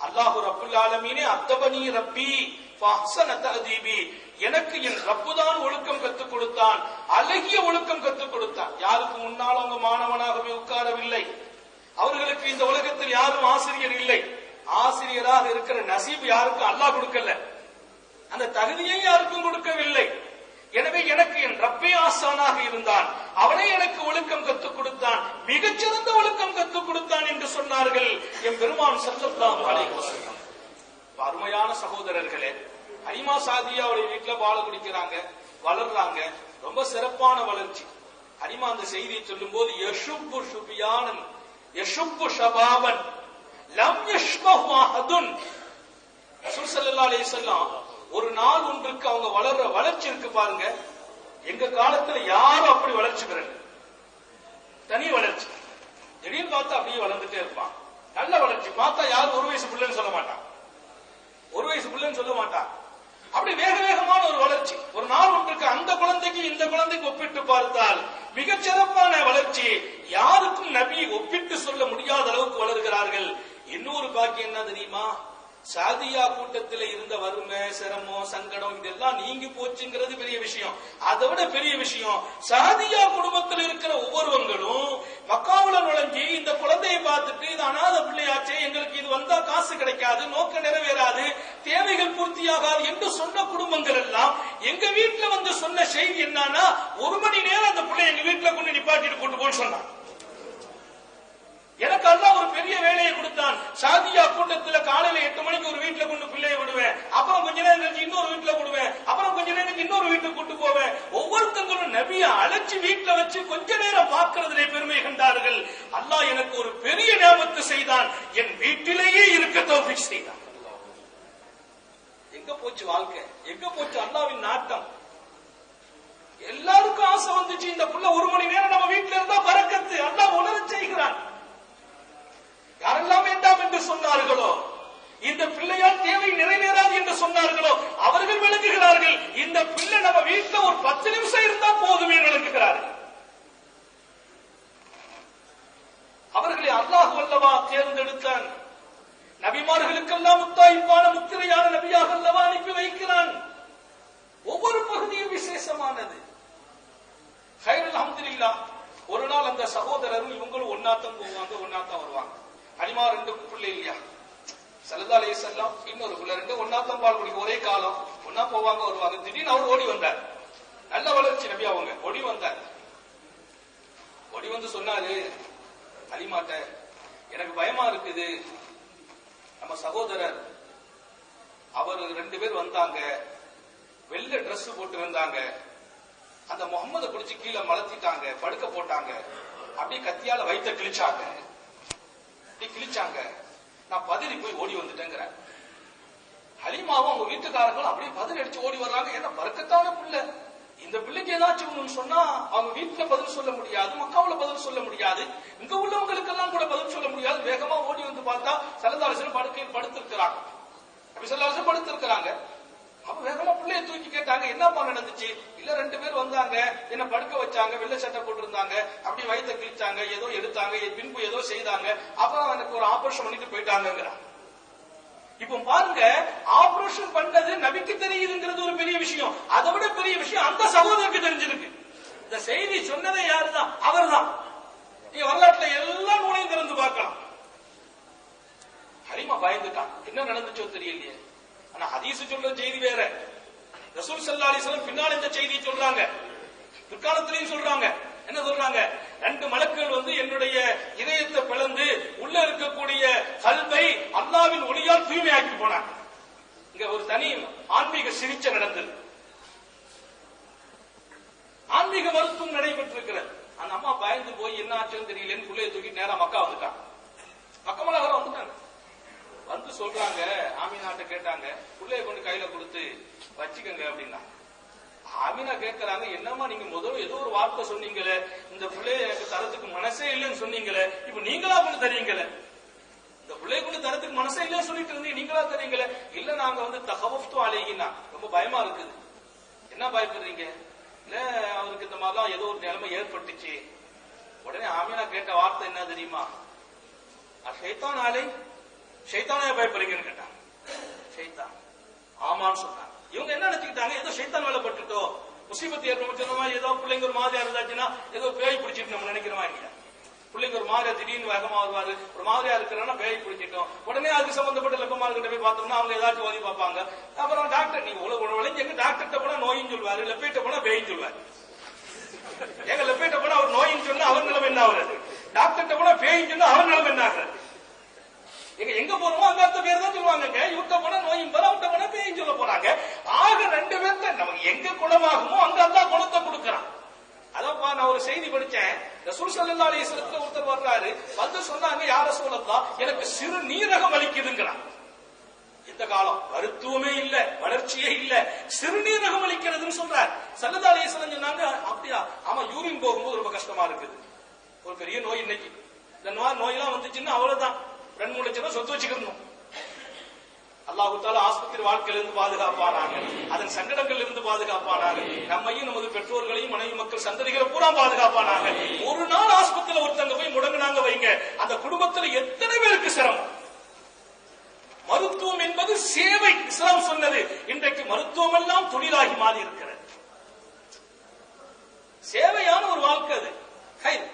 அல்லாஹு ரப்புல் ஆலமீனே அத்தபனி ரப்பி ஃபஹ்ஸன தஅதீபி, எனக்கு என் ரப்பு தான் ஒழுக்கம் கற்றுக் கொடுத்தான், அழகிய ஒழுக்கம் கற்றுக் கொடுத்தான். யாருக்கு முன்னால் அவங்க மாணவனாகவே உட்காரவில்லை. அவர்களுக்கு இந்த உலகத்தில் யாரும் ஆசிரியர் இல்லை. ஆசிரியராக இருக்கிற நசீப் யாருக்கும் அல்லாஹ் கொடுக்கல, அந்த தகுதியை யாருக்கும் கொடுக்கவில்லை. எனவே எனக்கு என் ரப்பே ஆசானாக இருந்தான், அவனே எனக்கு ஒழுக்கம் கற்றுக் கொடுத்தான், மிகச்சிறந்த ஒழுக்கம் கற்றுக் கொடுத்தான் என்று சொன்னார்கள் என் பெருமான் ஸல்லல்லாஹு அலைஹி வஸல்லம். அருமையான சகோதரர்களே, அலிமா சாதியாவுடைய வீட்டுல பால் குடிக்கிறாங்க, வளர்றாங்க, ரொம்ப சிறப்பான வளர்ச்சி. அலிமா அந்த செய்தியை சொல்லும் போது யஷுப்பு ஷுபியானன் யஷுப்பு ஷபாபன் லம் யஷ்பஹு அஹதுன். ரசூல் ஸல்லல்லாஹு அலைஹி வஸல்லம் ஒரு நாள் ஒன்றுக்கு அவங்க வளர்ற வளர்ச்சி இருக்கு பாருங்க, எங்க காலத்துல யாரும் அப்படி வளர்ச்சி பெறல. தனி வளர்ச்சி. திடீர்னு பார்த்தா அப்படியே வளர்ந்துட்டே இருப்பான். நல்ல வளர்ச்சி. பார்த்தா யாரும் 1 வயசு பிள்ளைன்னு சொல்ல மாட்டான், 1 வயசு பிள்ளைன்னு சொல்ல மாட்டான். அப்படி வேக வேகமான ஒரு வளர்ச்சி. ஒரு நாள் ஒன்றுக்கு அந்த குழந்தைக்கு இந்த குழந்தைக்கு ஒப்பிட்டு பார்த்தால் மிகச்சிறப்பான வளர்ச்சி. யாருக்கும் நபி ஒப்பிட்டு சொல்ல முடியாத அளவுக்கு வளர்கிறார்கள். இன்னொரு பாக்கியம் என்ன தெரியுமா? சாதியா கூட்டத்தில் இருந்த வறுமை, சிரமம், சங்கடம் இதெல்லாம் நீங்கி போச்சுங்கிறது பெரிய விஷயம். அதை விட பெரிய விஷயம், சாதியா குடும்பத்தில் இருக்கிற ஒவ்வொருவங்களும் மக்காவுல நுழைஞ்சி இந்த குழந்தையை பார்த்துட்டு இது அநாத பிள்ளையாச்சே, எங்களுக்கு இது வந்தா காசு கிடைக்காது, நோக்கம் நிறைவேறாது, தேவைகள் பூர்த்தியாகாது என்று சொன்ன குடும்பங்கள் எல்லாம் எங்க வீட்டுல வந்து சொன்ன செய்தி என்னன்னா, 1 மணி நேரம் அந்த பிள்ளை எங்க வீட்டுல கொண்டு நிப்பாட்டிட்டு கூட்டு போன்னு சொன்னான். எனக்கு அல்லாஹ் ஒரு பெரிய வேலையை கொடுத்தான். சாதியா கூட்டத்துல காலையில 8 மணிக்கு ஒரு வீட்டுல கொண்டு பிள்ளையை விடுவேன், அப்புறம் கொஞ்ச நேரம் கழிச்சு இன்னொரு வீட்டுல விடுவேன், அப்புறம் கொஞ்ச நேரம் இன்னொரு வீட்டுக்கு கூட்டு போவேன். ஒவ்வொருத்தங்களும் நபியை அழைச்சி வீட்டுல வச்சு கொஞ்ச நேரம் பார்க்கிறதுலே பெருமை கண்டார்கள். அல்லாஹ் எனக்கு ஒரு பெரிய நியாமத்து செய்தான், என் வீட்டிலேயே இருக்க தௌஃபீக் செய்தான். எங்க போச்சு வாழ்க்கை, எங்க போச்சு அல்லாஹ்வின் நாட்டம்? எல்லாருக்கும் ஆசை வந்துச்சு, இந்த புள்ள 1 மணி நேரம் நம்ம வீட்டுல இருந்தா பரக்கத்து, அல்லாஹ் உணர செய்கிறான். யாரெல்லாம் வேண்டாம் என்று சொன்னார்களோ, இந்த பிள்ளையால் தேவை நிறைவேறாது என்று சொன்னார்களோ, அவர்கள் விளங்குகிறார்கள். இந்த பிள்ளை நம்ம வீட்டுல ஒரு 10 நிமிஷம் இருந்தா போதுமே விளங்குகிறார்கள். அவர்களை அல்லாஹ் அல்லவா தேர்ந்தெடுத்தான். நபிமார்களுக்கெல்லாம் முத்தாய்ப்பான முத்திரையான நபியாக அல்லவா அனுப்பி வைக்கிறான். ஒவ்வொரு பகுதியும் விசேஷமானது. ஹைருல் அல்ஹம்துலில்லாஹ். ஒரு நாள் அந்த சகோதரரும் இவங்களும் ஒன்னாத்தான் போவாங்க, ஒன்னாத்தான் வருவாங்க. ஹலிமா 2 பிள்ளை இல்லையா, ஸல்லல்லாஹு அலைஹி வஸல்லம் இன்னொரு பிள்ளை, 2 ஒன்னாத்தான் பால் குடிக்க ஒரே காலம், ஒன்னா போவாங்க வருவாங்க. திடீர்னு அவர் ஓடி வந்தார். நல்ல வளர்ச்சி நபி அவங்க. ஓடி வந்தார். ஓடி வந்து சொன்னாரு ஹலிமாட்ட, எனக்கு பயமா இருக்குது, நம்ம சகோதரர் அவர் 2 பேர் வந்தாங்க, வெள்ளை டிரெஸ் போட்டு வந்தாங்க, அந்த முகம்மதை பிடிச்சு கீழே மலத்திட்டாங்க, படுக்க போட்டாங்க, அப்படியே கத்தியால வயிற்ற கிழிச்சாங்க, நான் பதறி போய் ஓடி வந்துட்டேங்கிற. ஹலிமாவும் அவங்க வீட்டுக்காரங்களும் அப்படியே பதறி அடிச்சு ஓடி வர்றாங்க. ஏன்னா பறக்கத்தான பிள்ளை, இந்த பிள்ளைக்கு ஏதாச்சும் சொன்னா அவங்க வீட்டுல பதில் சொல்ல முடியாது, மக்காவுல பதில் சொல்ல முடியாது, இங்க உள்ளவங்களுக்கெல்லாம் கூட பதில் சொல்ல முடியாது. வேகமா ஓடி வந்து பார்த்தா ஸல்லல்லாஹு அலைஹி வஸல்லம் படுக்கையில் படுத்திருக்கிறாங்க. நபி ஸல்லல்லாஹு அலைஹி வஸல்லம் படுத்திருக்கிறாங்க. அப்ப வேகமா பிள்ளைய தூக்கி கேட்டாங்க, என்னப்பா நடந்துச்சு? இல்ல 2 பேர் வந்தாங்க, என்ன படுக்க வச்சாங்க, வெள்ளை சட்டை போட்டிருந்தாங்க, அப்படி வயிற்ற கிழிச்சாங்க, ஏதோ எடுத்தாங்க, பின்பு ஏதோ செய்தாங்க, அப்புறம் எனக்கு ஒரு ஆபரேஷன் பண்ணிட்டு போயிட்டாங்கிறான். இப்ப பாருங்க, ஆபரேஷன் பண்ணது நபிக்கு தெரியுதுங்கிறது ஒரு பெரிய விஷயம். அதை விட பெரிய விஷயம் அந்த சகோதரருக்கு தெரிஞ்சிருக்கு. இந்த செய்தி சொன்னதே யாருதான்? அவர் தான். நீங்க வரலாற்றுல எல்லா நூலையும் திறந்து பார்க்கலாம். ஹலிமா பயந்துட்டான், என்ன நடந்துச்சோ தெரியலையே. ஆனா ஹதீஸ் சொல்ற செய்தி வேற. ரசூல் ஸல்லல்லாஹு அலைஹி வஸல்லம் பின்னால் இந்த செய்தியை சொல்றாங்க, பிற்காலத்திலையும் சொல்றாங்க. என்ன சொல்றாங்க? 2 மலக்குகள் வந்து என்னுடைய இதயத்தை பிளந்து உள்ள இருக்கக்கூடிய கல்வை அல்லாஹ்வின் ஒளியால் தூய்மையாக்கி போனாங்க. இங்க ஒரு தனி ஆன்மீக சிகிச்சை நடந்தது, ஆன்மீக மருத்துவம் நடைபெற்றிருக்கிறது. அந்த அம்மா பயந்து போய் என்ன ஆச்சுன்னு தெரியலன்னு பிள்ளைய தூக்கி நேரா மக்கா வந்துட்டாங்க. மக்கமலாக வந்துட்டாங்க. வந்து சொல்றாங்க, ஆமீனாட்ட கேட்டாங்க, பிள்ளைய கொண்டு கையில கொடுத்து வச்சுக்கங்க அப்படின்னா. ஆமீனா கேட்கிறாங்க, என்னம்மா நீங்க முதல்ல ஏதோ ஒரு வார்த்தை சொன்னீங்களே, இந்த பிள்ளைய எனக்கு தரத்துக்கு மனசே இல்லைன்னு சொன்னீங்களே, இப்ப நீங்களா கொண்டு தரீங்களே, இந்த பிள்ளைய கொண்டு தரத்துக்கு மனசே இல்லைன்னு சொல்லிட்டு இருந்தீங்க, நீங்களா தரீங்களே. இல்ல நாங்க வந்து தகவஃப்து அலைஹினா, ரொம்ப பயமா இருக்குது. என்ன பயப்படுறீங்க? இல்ல அவருக்கு இந்த மாதிரிலாம் ஏதோ ஒரு நிலைமை ஏற்பட்டுச்சு. உடனே ஆமீனா கேட்ட வார்த்தை என்ன தெரியுமா? ஷைத்தான் ஆலை, ஷைத்தானே பயப்படுறீங்கன்னு கேட்டாங்க. ஷைத்தான் ஆமான்னு சொன்னாங்க. இவங்க என்ன நினைச்சுக்கிட்டாங்க, ஏதோ ஷைத்தான் வேலை பட்டுட்டோ, முசீபத்து ஏற்படுமா, ஏதோ பிள்ளைங்க ஒரு மாதிரியா இருந்தாச்சுன்னா ஏதோ பேய் பிடிச்சிட்டு நம்ம நினைக்கிறோமா இல்லையா? பிள்ளைங்க ஒரு மாதிரியா திடீர்னு வேகமா வருவாரு, ஒரு மாதிரியா இருக்கிறாங்கன்னா பேய் பிடிச்சிட்டோம். உடனே அதுக்கு சம்பந்தப்பட்ட லெப்பமார்கிட்ட போய் பார்த்தோம்னா அவங்க ஏதாச்சும் ஓதி பார்ப்பாங்க. அப்புறம் டாக்டர், நீங்க உலக விளைஞ்சு டாக்டர்கிட்ட போனா நோயின்னு சொல்லுவாரு, லெப்பேட்ட போனா பேயின்னு சொல்லுவாரு. எங்க லெப்பேட்ட போனா அவர் நோயின்னு சொன்னா அவர் நிலைமை என்ன ஆகுறது, டாக்டர்கிட்ட போனா பேயின்னு சொன்னா அவர் நிலைமை என்ன ஆகுறது? எங்க போறோமோ அங்க அந்த பேர் தான் சொல்லுவாங்க. இவர்கிட்ட போனா நோயும் போற, அவர்கிட்ட போனா பேயும் சொல்ல போறாங்க. ஆக 2 பேர்த்த நமக்கு எங்க குணமாகுமோ அங்க அல்லாஹ் குணத்தை கொடுக்கறான். அதான் நான் ஒரு செய்தி படிச்சேன். ரசூல் ஸல்லல்லாஹு அலைஹி வஸல்லம் ஒருத்தர் வர்றாரு, வந்து சொன்னாங்க, யா ரசூலல்லாஹ் எனக்கு சிறு நீரகம் வலிக்குதுங்கிறான். இந்த காலம் மருத்துவமே இல்ல, வளர்ச்சியே இல்ல, சிறுநீரகம் வலிக்கிறதுன்னு சொல்றார். ஸல்லல்லாஹு அலைஹி வஸல்லம் சொன்னாங்க, அப்படியா? ஆமா, யூரின் போகும்போது ரொம்ப கஷ்டமா இருக்குது. ஒரு பெரிய நோய் இன்னைக்கு. இந்த நோயெல்லாம் வந்துச்சுன்னா அவ்வளவுதான், 2-3 லட்சம் சொத்து வச்சுக்கணும். அல்லாஹ் தஆலா ஆஸ்பத்திரி வாழ்க்கையில இருந்து பாதுகாப்பானாங்க, அதன் சங்கடங்கள் இருந்து பாதுகாப்பானாங்க, நம்மையும் நமது பெற்றோர்களையும் மனைவி மக்கள் சந்ததிகளை பூரா பாதுகாப்பானாங்க. ஒரு நாள் ஆஸ்பத்திரியில ஒருத்தங்க போய் முடங்கினாங்க வைங்க, அந்த குடும்பத்துல எத்தனை பேருக்கு சிரமம். மருத்துவம் என்பது சேவை. இஸ்லாம் சொன்னது. இன்றைக்கு மருத்துவம் எல்லாம் தொழிலாகி மாறி இருக்கிறது. சேவையான ஒரு வாழ்க்கை அது.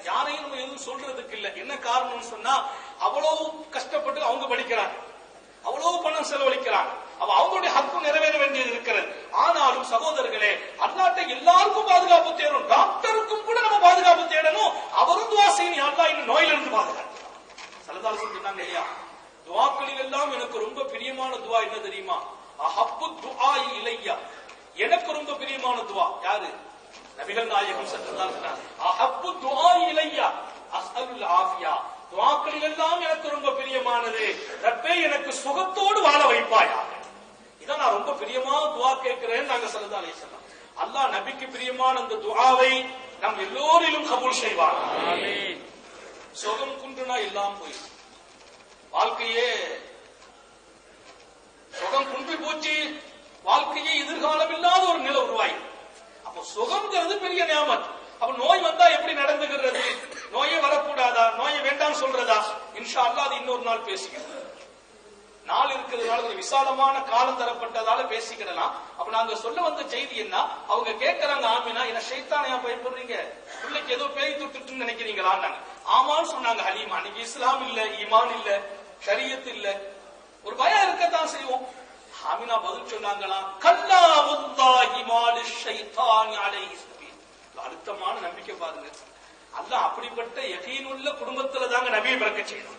யாரையும் நம்ம எதுவும் சொல்றதுக்கு இல்ல. என்ன காரணம் சொன்னா, அவ்வளவு கஷ்டப்பட்டு அவங்க படிக்கிறாங்க, அவ்வளவு பணம் செலவழிக்கிறாங்க, அவங்களுடைய ஹக்கு நிறைவேற வேண்டியது இருக்கிறது. ஆனாலும் சகோதரர்களே, அல்லாஹ்ட்ட எல்லாருக்கும் பாதுகாப்பு தேடணும். டாக்டருக்கும் கூட நம்ம பாதுகாப்பு தேடணும். அவரும் துஆ செய்யணும், அல்லாஹ் இந்த நோயிலிருந்து பாதுகாக்கலாம். ஸல்லல்லாஹு அலைஹி வஸல்லம் சொன்னாங்க இல்லையா, துஆக்களில் எல்லாம் எனக்கு ரொம்ப பிரியமான துஆ என்ன தெரியுமா? அஹப்பு துஆஇ இலையா, எனக்கு ரொம்ப பிரியமான துஆ யாரு? நபிகள் நாயகம் ஸல்லல்லாஹு அலைஹி வஸல்லம். அஹப்பு துஆஇ இலையா அஸ்அலுல் ஆஃபியா, துஆக்களில் எல்லாம் எனக்கு ரொம்ப பிரியமானது, ரப்பே எனக்கு சுகத்தோடு வாழ வைப்பாயாக. இதான் நான் ரொம்ப பிரியமான துஆ கேட்கிறேன் நாங்க ஸல்லல்லாஹு அலைஹி வஸல்லம். அல்லாஹ் நபிக்கு பிரியமான அந்த துஆவை நம் எல்லோரிலும் கபூல் செய்வார். ஆமீன். சுகம் குன்றுனா எல்லாம் போயிடும். வாழ்க்கையே சுகம் குன்றி போச்சு, வாழ்க்கையே எதிர்காலம் இல்லாத ஒரு நிலை உருவாயிடும். அப்போ சுகம்ங்கிறது பெரிய நியாமத். அப்ப நோய் வந்தா எப்படி நடந்துகிறது? நோயே வரக்கூடாதா? நோயை வேண்டாம் சொல்றதா? இன்ஷா அல்லாஹ் அது இன்னொரு நாள் பேசிக்கலாம். நாள் இருக்கிறதுனால ஒரு விசாலமான காலம் தரப்பட்டதால பேசிக்கிடலாம். அப்ப நாங்க சொல்ல வந்த செய்தி என்ன? அவங்க கேட்கறாங்க, ஆமினா என்ன ஷைத்தானையா பயப்படுறீங்க? பிள்ளைக்கு ஏதோ பேய் தொட்டுட்டு நினைக்கிறீங்களா? ஆமான்னு சொன்னாங்க ஹலீமா. அன்னைக்கு இஸ்லாம் இல்ல, ஈமான் இல்ல, ஷரியத் இல்ல, ஒரு பயம் இருக்கத்தான் செய்வோம். ஆமினா பதில் சொன்னாங்களா, கல்லா வல்லாஹி மாலி ஷைத்தானி அலைஹி ஸபீல். அழுத்தமான நம்பிக்கை பாருங்க. அல்லாஹ் அப்படிப்பட்ட யகீனுள்ள குடும்பத்துல தாங்க நபியை பிறக்க செய்யணும்.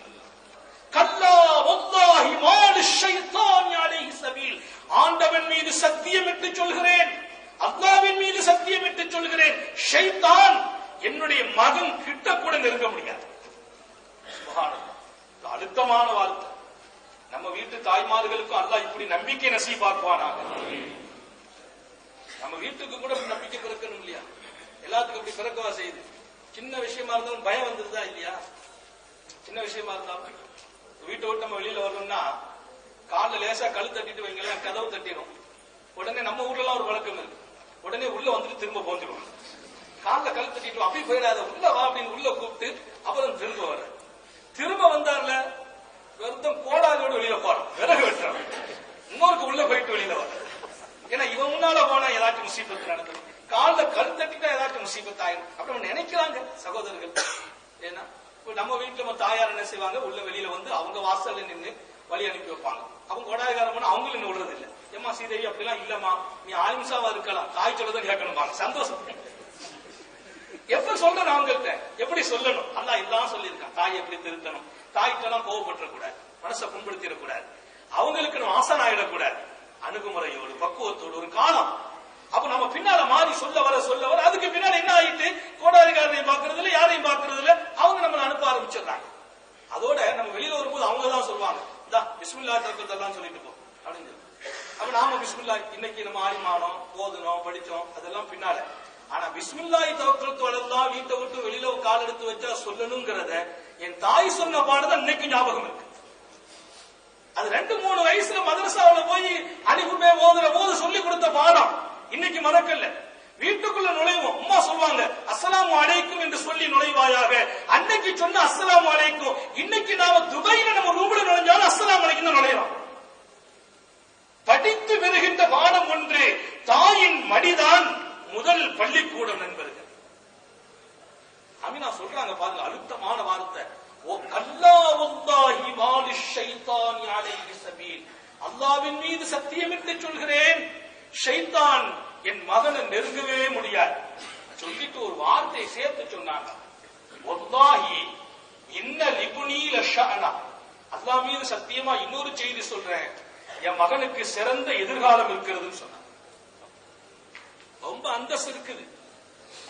கல்லா வல்லாஹி மாலி ஷைத்தானி அலைஹி ஸபீல். ஆண்டவன் மீது சத்தியமிட்டு சொல்கிறேன், அல்லாஹ்வின் மீது சத்தியமிட்டு சொல்கிறேன், ஷைத்தான் என்னுடைய மகன் கிட்ட கூட நெருங்க முடியாது. சுப்ஹானல்லாஹ், அழுத்தமான வார்த்தை. நம்ம வீட்டு தாய்மார்களுக்கும் அல்லாஹ் இப்படி நம்பிக்கை நசீபாக்குவானாக. நம்ம வீட்டுக்கு கூட நம்பிக்கை பிறக்கணும் இல்லையா? எல்லாத்துக்கும் இப்படி பிறக்கவா செய்யுது. சின்ன விஷயமா இருந்தாலும் பயம் வந்துருதா இல்லையா? சின்ன விஷயமா இருந்தாலும் வீட்டை விட்டு நம்ம வெளியில வரணும்னா கால லேசா கழு தட்டிட்டு வைங்களேன், கதவு தட்டிடும். உடனே நம்ம ஊர்ல எல்லாம் ஒரு வழக்கம் இருக்கு, உடனே உள்ள வந்துட்டு திரும்ப போந்துடும். கால கழு தட்டிட்டு அப்படி போயிடாத, உள்ள வா அப்படின்னு உள்ள கூப்பிட்டு அப்புறம் திரும்ப வர. திரும்ப வந்தார்ல வெறும் கோடாலோடு வெளியில போறோம், விறகு வெட்டுறோம், இன்னொருக்கு உள்ள போயிட்டு வெளியில வர. ஏன்னா இவன் முன்னால போனா ஏதாச்சும் முசீபத்து நடக்கும், காலில் கல் தட்டிட்டா ஏதாச்சும் முசீபத்து ஆயிடும். அப்படி நினைக்கிறாங்க சகோதரர்கள். ஏன்னா நம்ம வீட்டுல நம்ம தாயார் என்ன செய்வாங்க, உள்ள வெளியில வந்து அவங்க வாசல்ல நின்று வழி அனுப்பி வைப்பாங்க. அவங்க கோடாயகாரம் பண்ண அவங்களும் என்ன விடுறது இல்லை. ஏமா சீதேவி அப்படிலாம் இல்லம்மா, நீ ஆலிம்சாவா இருக்கலாம், தாய் சொல்லதான் கேட்கணும், சந்தோஷம். எப்ப சொல்றேன் அவங்கள்ட்ட எப்படி சொல்லணும்? அல்லாஹ் எல்லாம் சொல்லியிருக்கான். தாய் எப்படி திருத்தணும், தாய்க்கெல்லாம் கோவப்பட்டுற கூடாது, மனசை புண்படுத்திடக்கூடாது, அவங்களுக்கு நம்ம ஆசன் ஆயிடக்கூடாது, அணுகுமுறையோடு பக்குவத்தோடு ஒரு காலம். அப்ப நம்ம பின்னால மாறி சொல்ல வர அதுக்கு பின்னால என்ன ஆயிட்டு, கோடாரிகாரனையும் பாக்குறது இல்ல, யாரையும் பாக்குறது இல்ல, அவங்க நம்மளை அனுப்ப ஆரம்பிச்சிடுறாங்க. அதோட நம்ம வெளியில வரும்போது அவங்க தான் சொல்லுவாங்க, இந்தா பிஸ்மில்லா தர்க்கத்தெல்லாம் சொல்லிட்டு போ அப்படின்னு சொல்லி. அப்ப நாம பிஸ்மில்லா இன்னைக்கு நம்ம ஆலிமானோம், ஓதுனோம், படிச்சோம், அதெல்லாம் பின்னால. ஆனா பிஸ்மில்லாஹி தவக்கல்து அலல்லாஹ் வீட்டை விட்டு வெளியில கால் எடுத்து வச்சா சொல்லணுங்கிறத என் தாய் சொன்ன பாடதான் இன்னைக்கு ஞாபகம் இருக்கு. அது 2-3 வயசுல மதரசாவில போய் அலிஃபுபே ஓதுற போது சொல்லி கொடுத்த பாடம் இன்னைக்கு மறக்கல. வீட்டுக்குள்ள நுழைவோம், அம்மா சொல்லுவாங்க அஸ்ஸலாமு அலைக்கும் என்று சொல்லி நுழைவாயாக. அன்னைக்கு சொன்ன அஸ்ஸலாமு அலைக்கும், இன்னைக்கு நாம துபையில நம்ம ரூம்ல நுழைஞ்சாலும் அஸ்ஸலாமு அலைக்கும் தான் நுழைறோம். படித்து வருகின்ற பாடம் ஒன்று, தாயின் மடிதான் முதல் பள்ளிக்கூடம் நண்பர்கள். அமினா சொல்றாங்க பாருங்க, அழுத்தமான வார்த்தை. ஓ கல்லா வல்லாஹி மாலி ஷைத்தானி அலைஹி ஸபீல். அல்லாஹ்வின் மீது சத்தியமிட்டு சொல்கிறேன், ஷைத்தான் என் மகனை நெருங்கவே முடியாது. சொல்லிட்டு ஒரு வார்த்தையை சேர்த்து சொன்னாங்க, வல்லாஹி இன்ன லிபுனி லஷஅனா. அல்லாஹ் மீது சத்தியமா இன்னொரு செய்தி சொல்றேன், என் மகனுக்கு சிறந்த எதிர்காலம் இருக்கிறதுன்னு சொன்னாங்க. ரொம்ப அந்தஸ்து இருக்குது.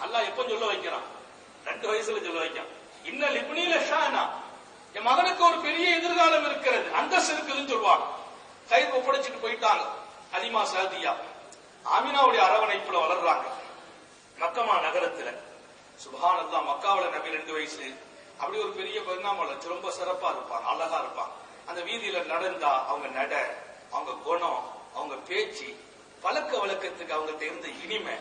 அல்லாஹ் எப்ப சொல்ல வைக்கிறான்? 2 வயசுல சொல்ல வைக்கான். இன்ன லிபுனி லஷஅனா, என் மகனுக்கு ஒரு பெரிய எதிர்காலம் இருக்கிறது, அந்தஸ்து இருக்குதுன்னு சொல்லுவாங்க. கை ஒப்படைச்சிட்டு போயிட்டாங்க. ஹலீமா சாதியா ஆமினாவுடைய அரவணைப்புல வளர்றாங்க மக்கமா நகரத்துல. சுப்ஹானல்லாஹ், மக்காவுல நபி 2 வயசு, அப்படி ஒரு பெரிய பரிணாமம். ரொம்ப சிறப்பா இருப்பாங்க, அழகா இருப்பாங்க. அந்த வீதியில நடந்தா அவங்க நட, அவங்க குணம், அவங்க பேச்சு, பழக்க வழக்கத்துக்கு அவங்கள்ட்ட இருந்த இனிமை,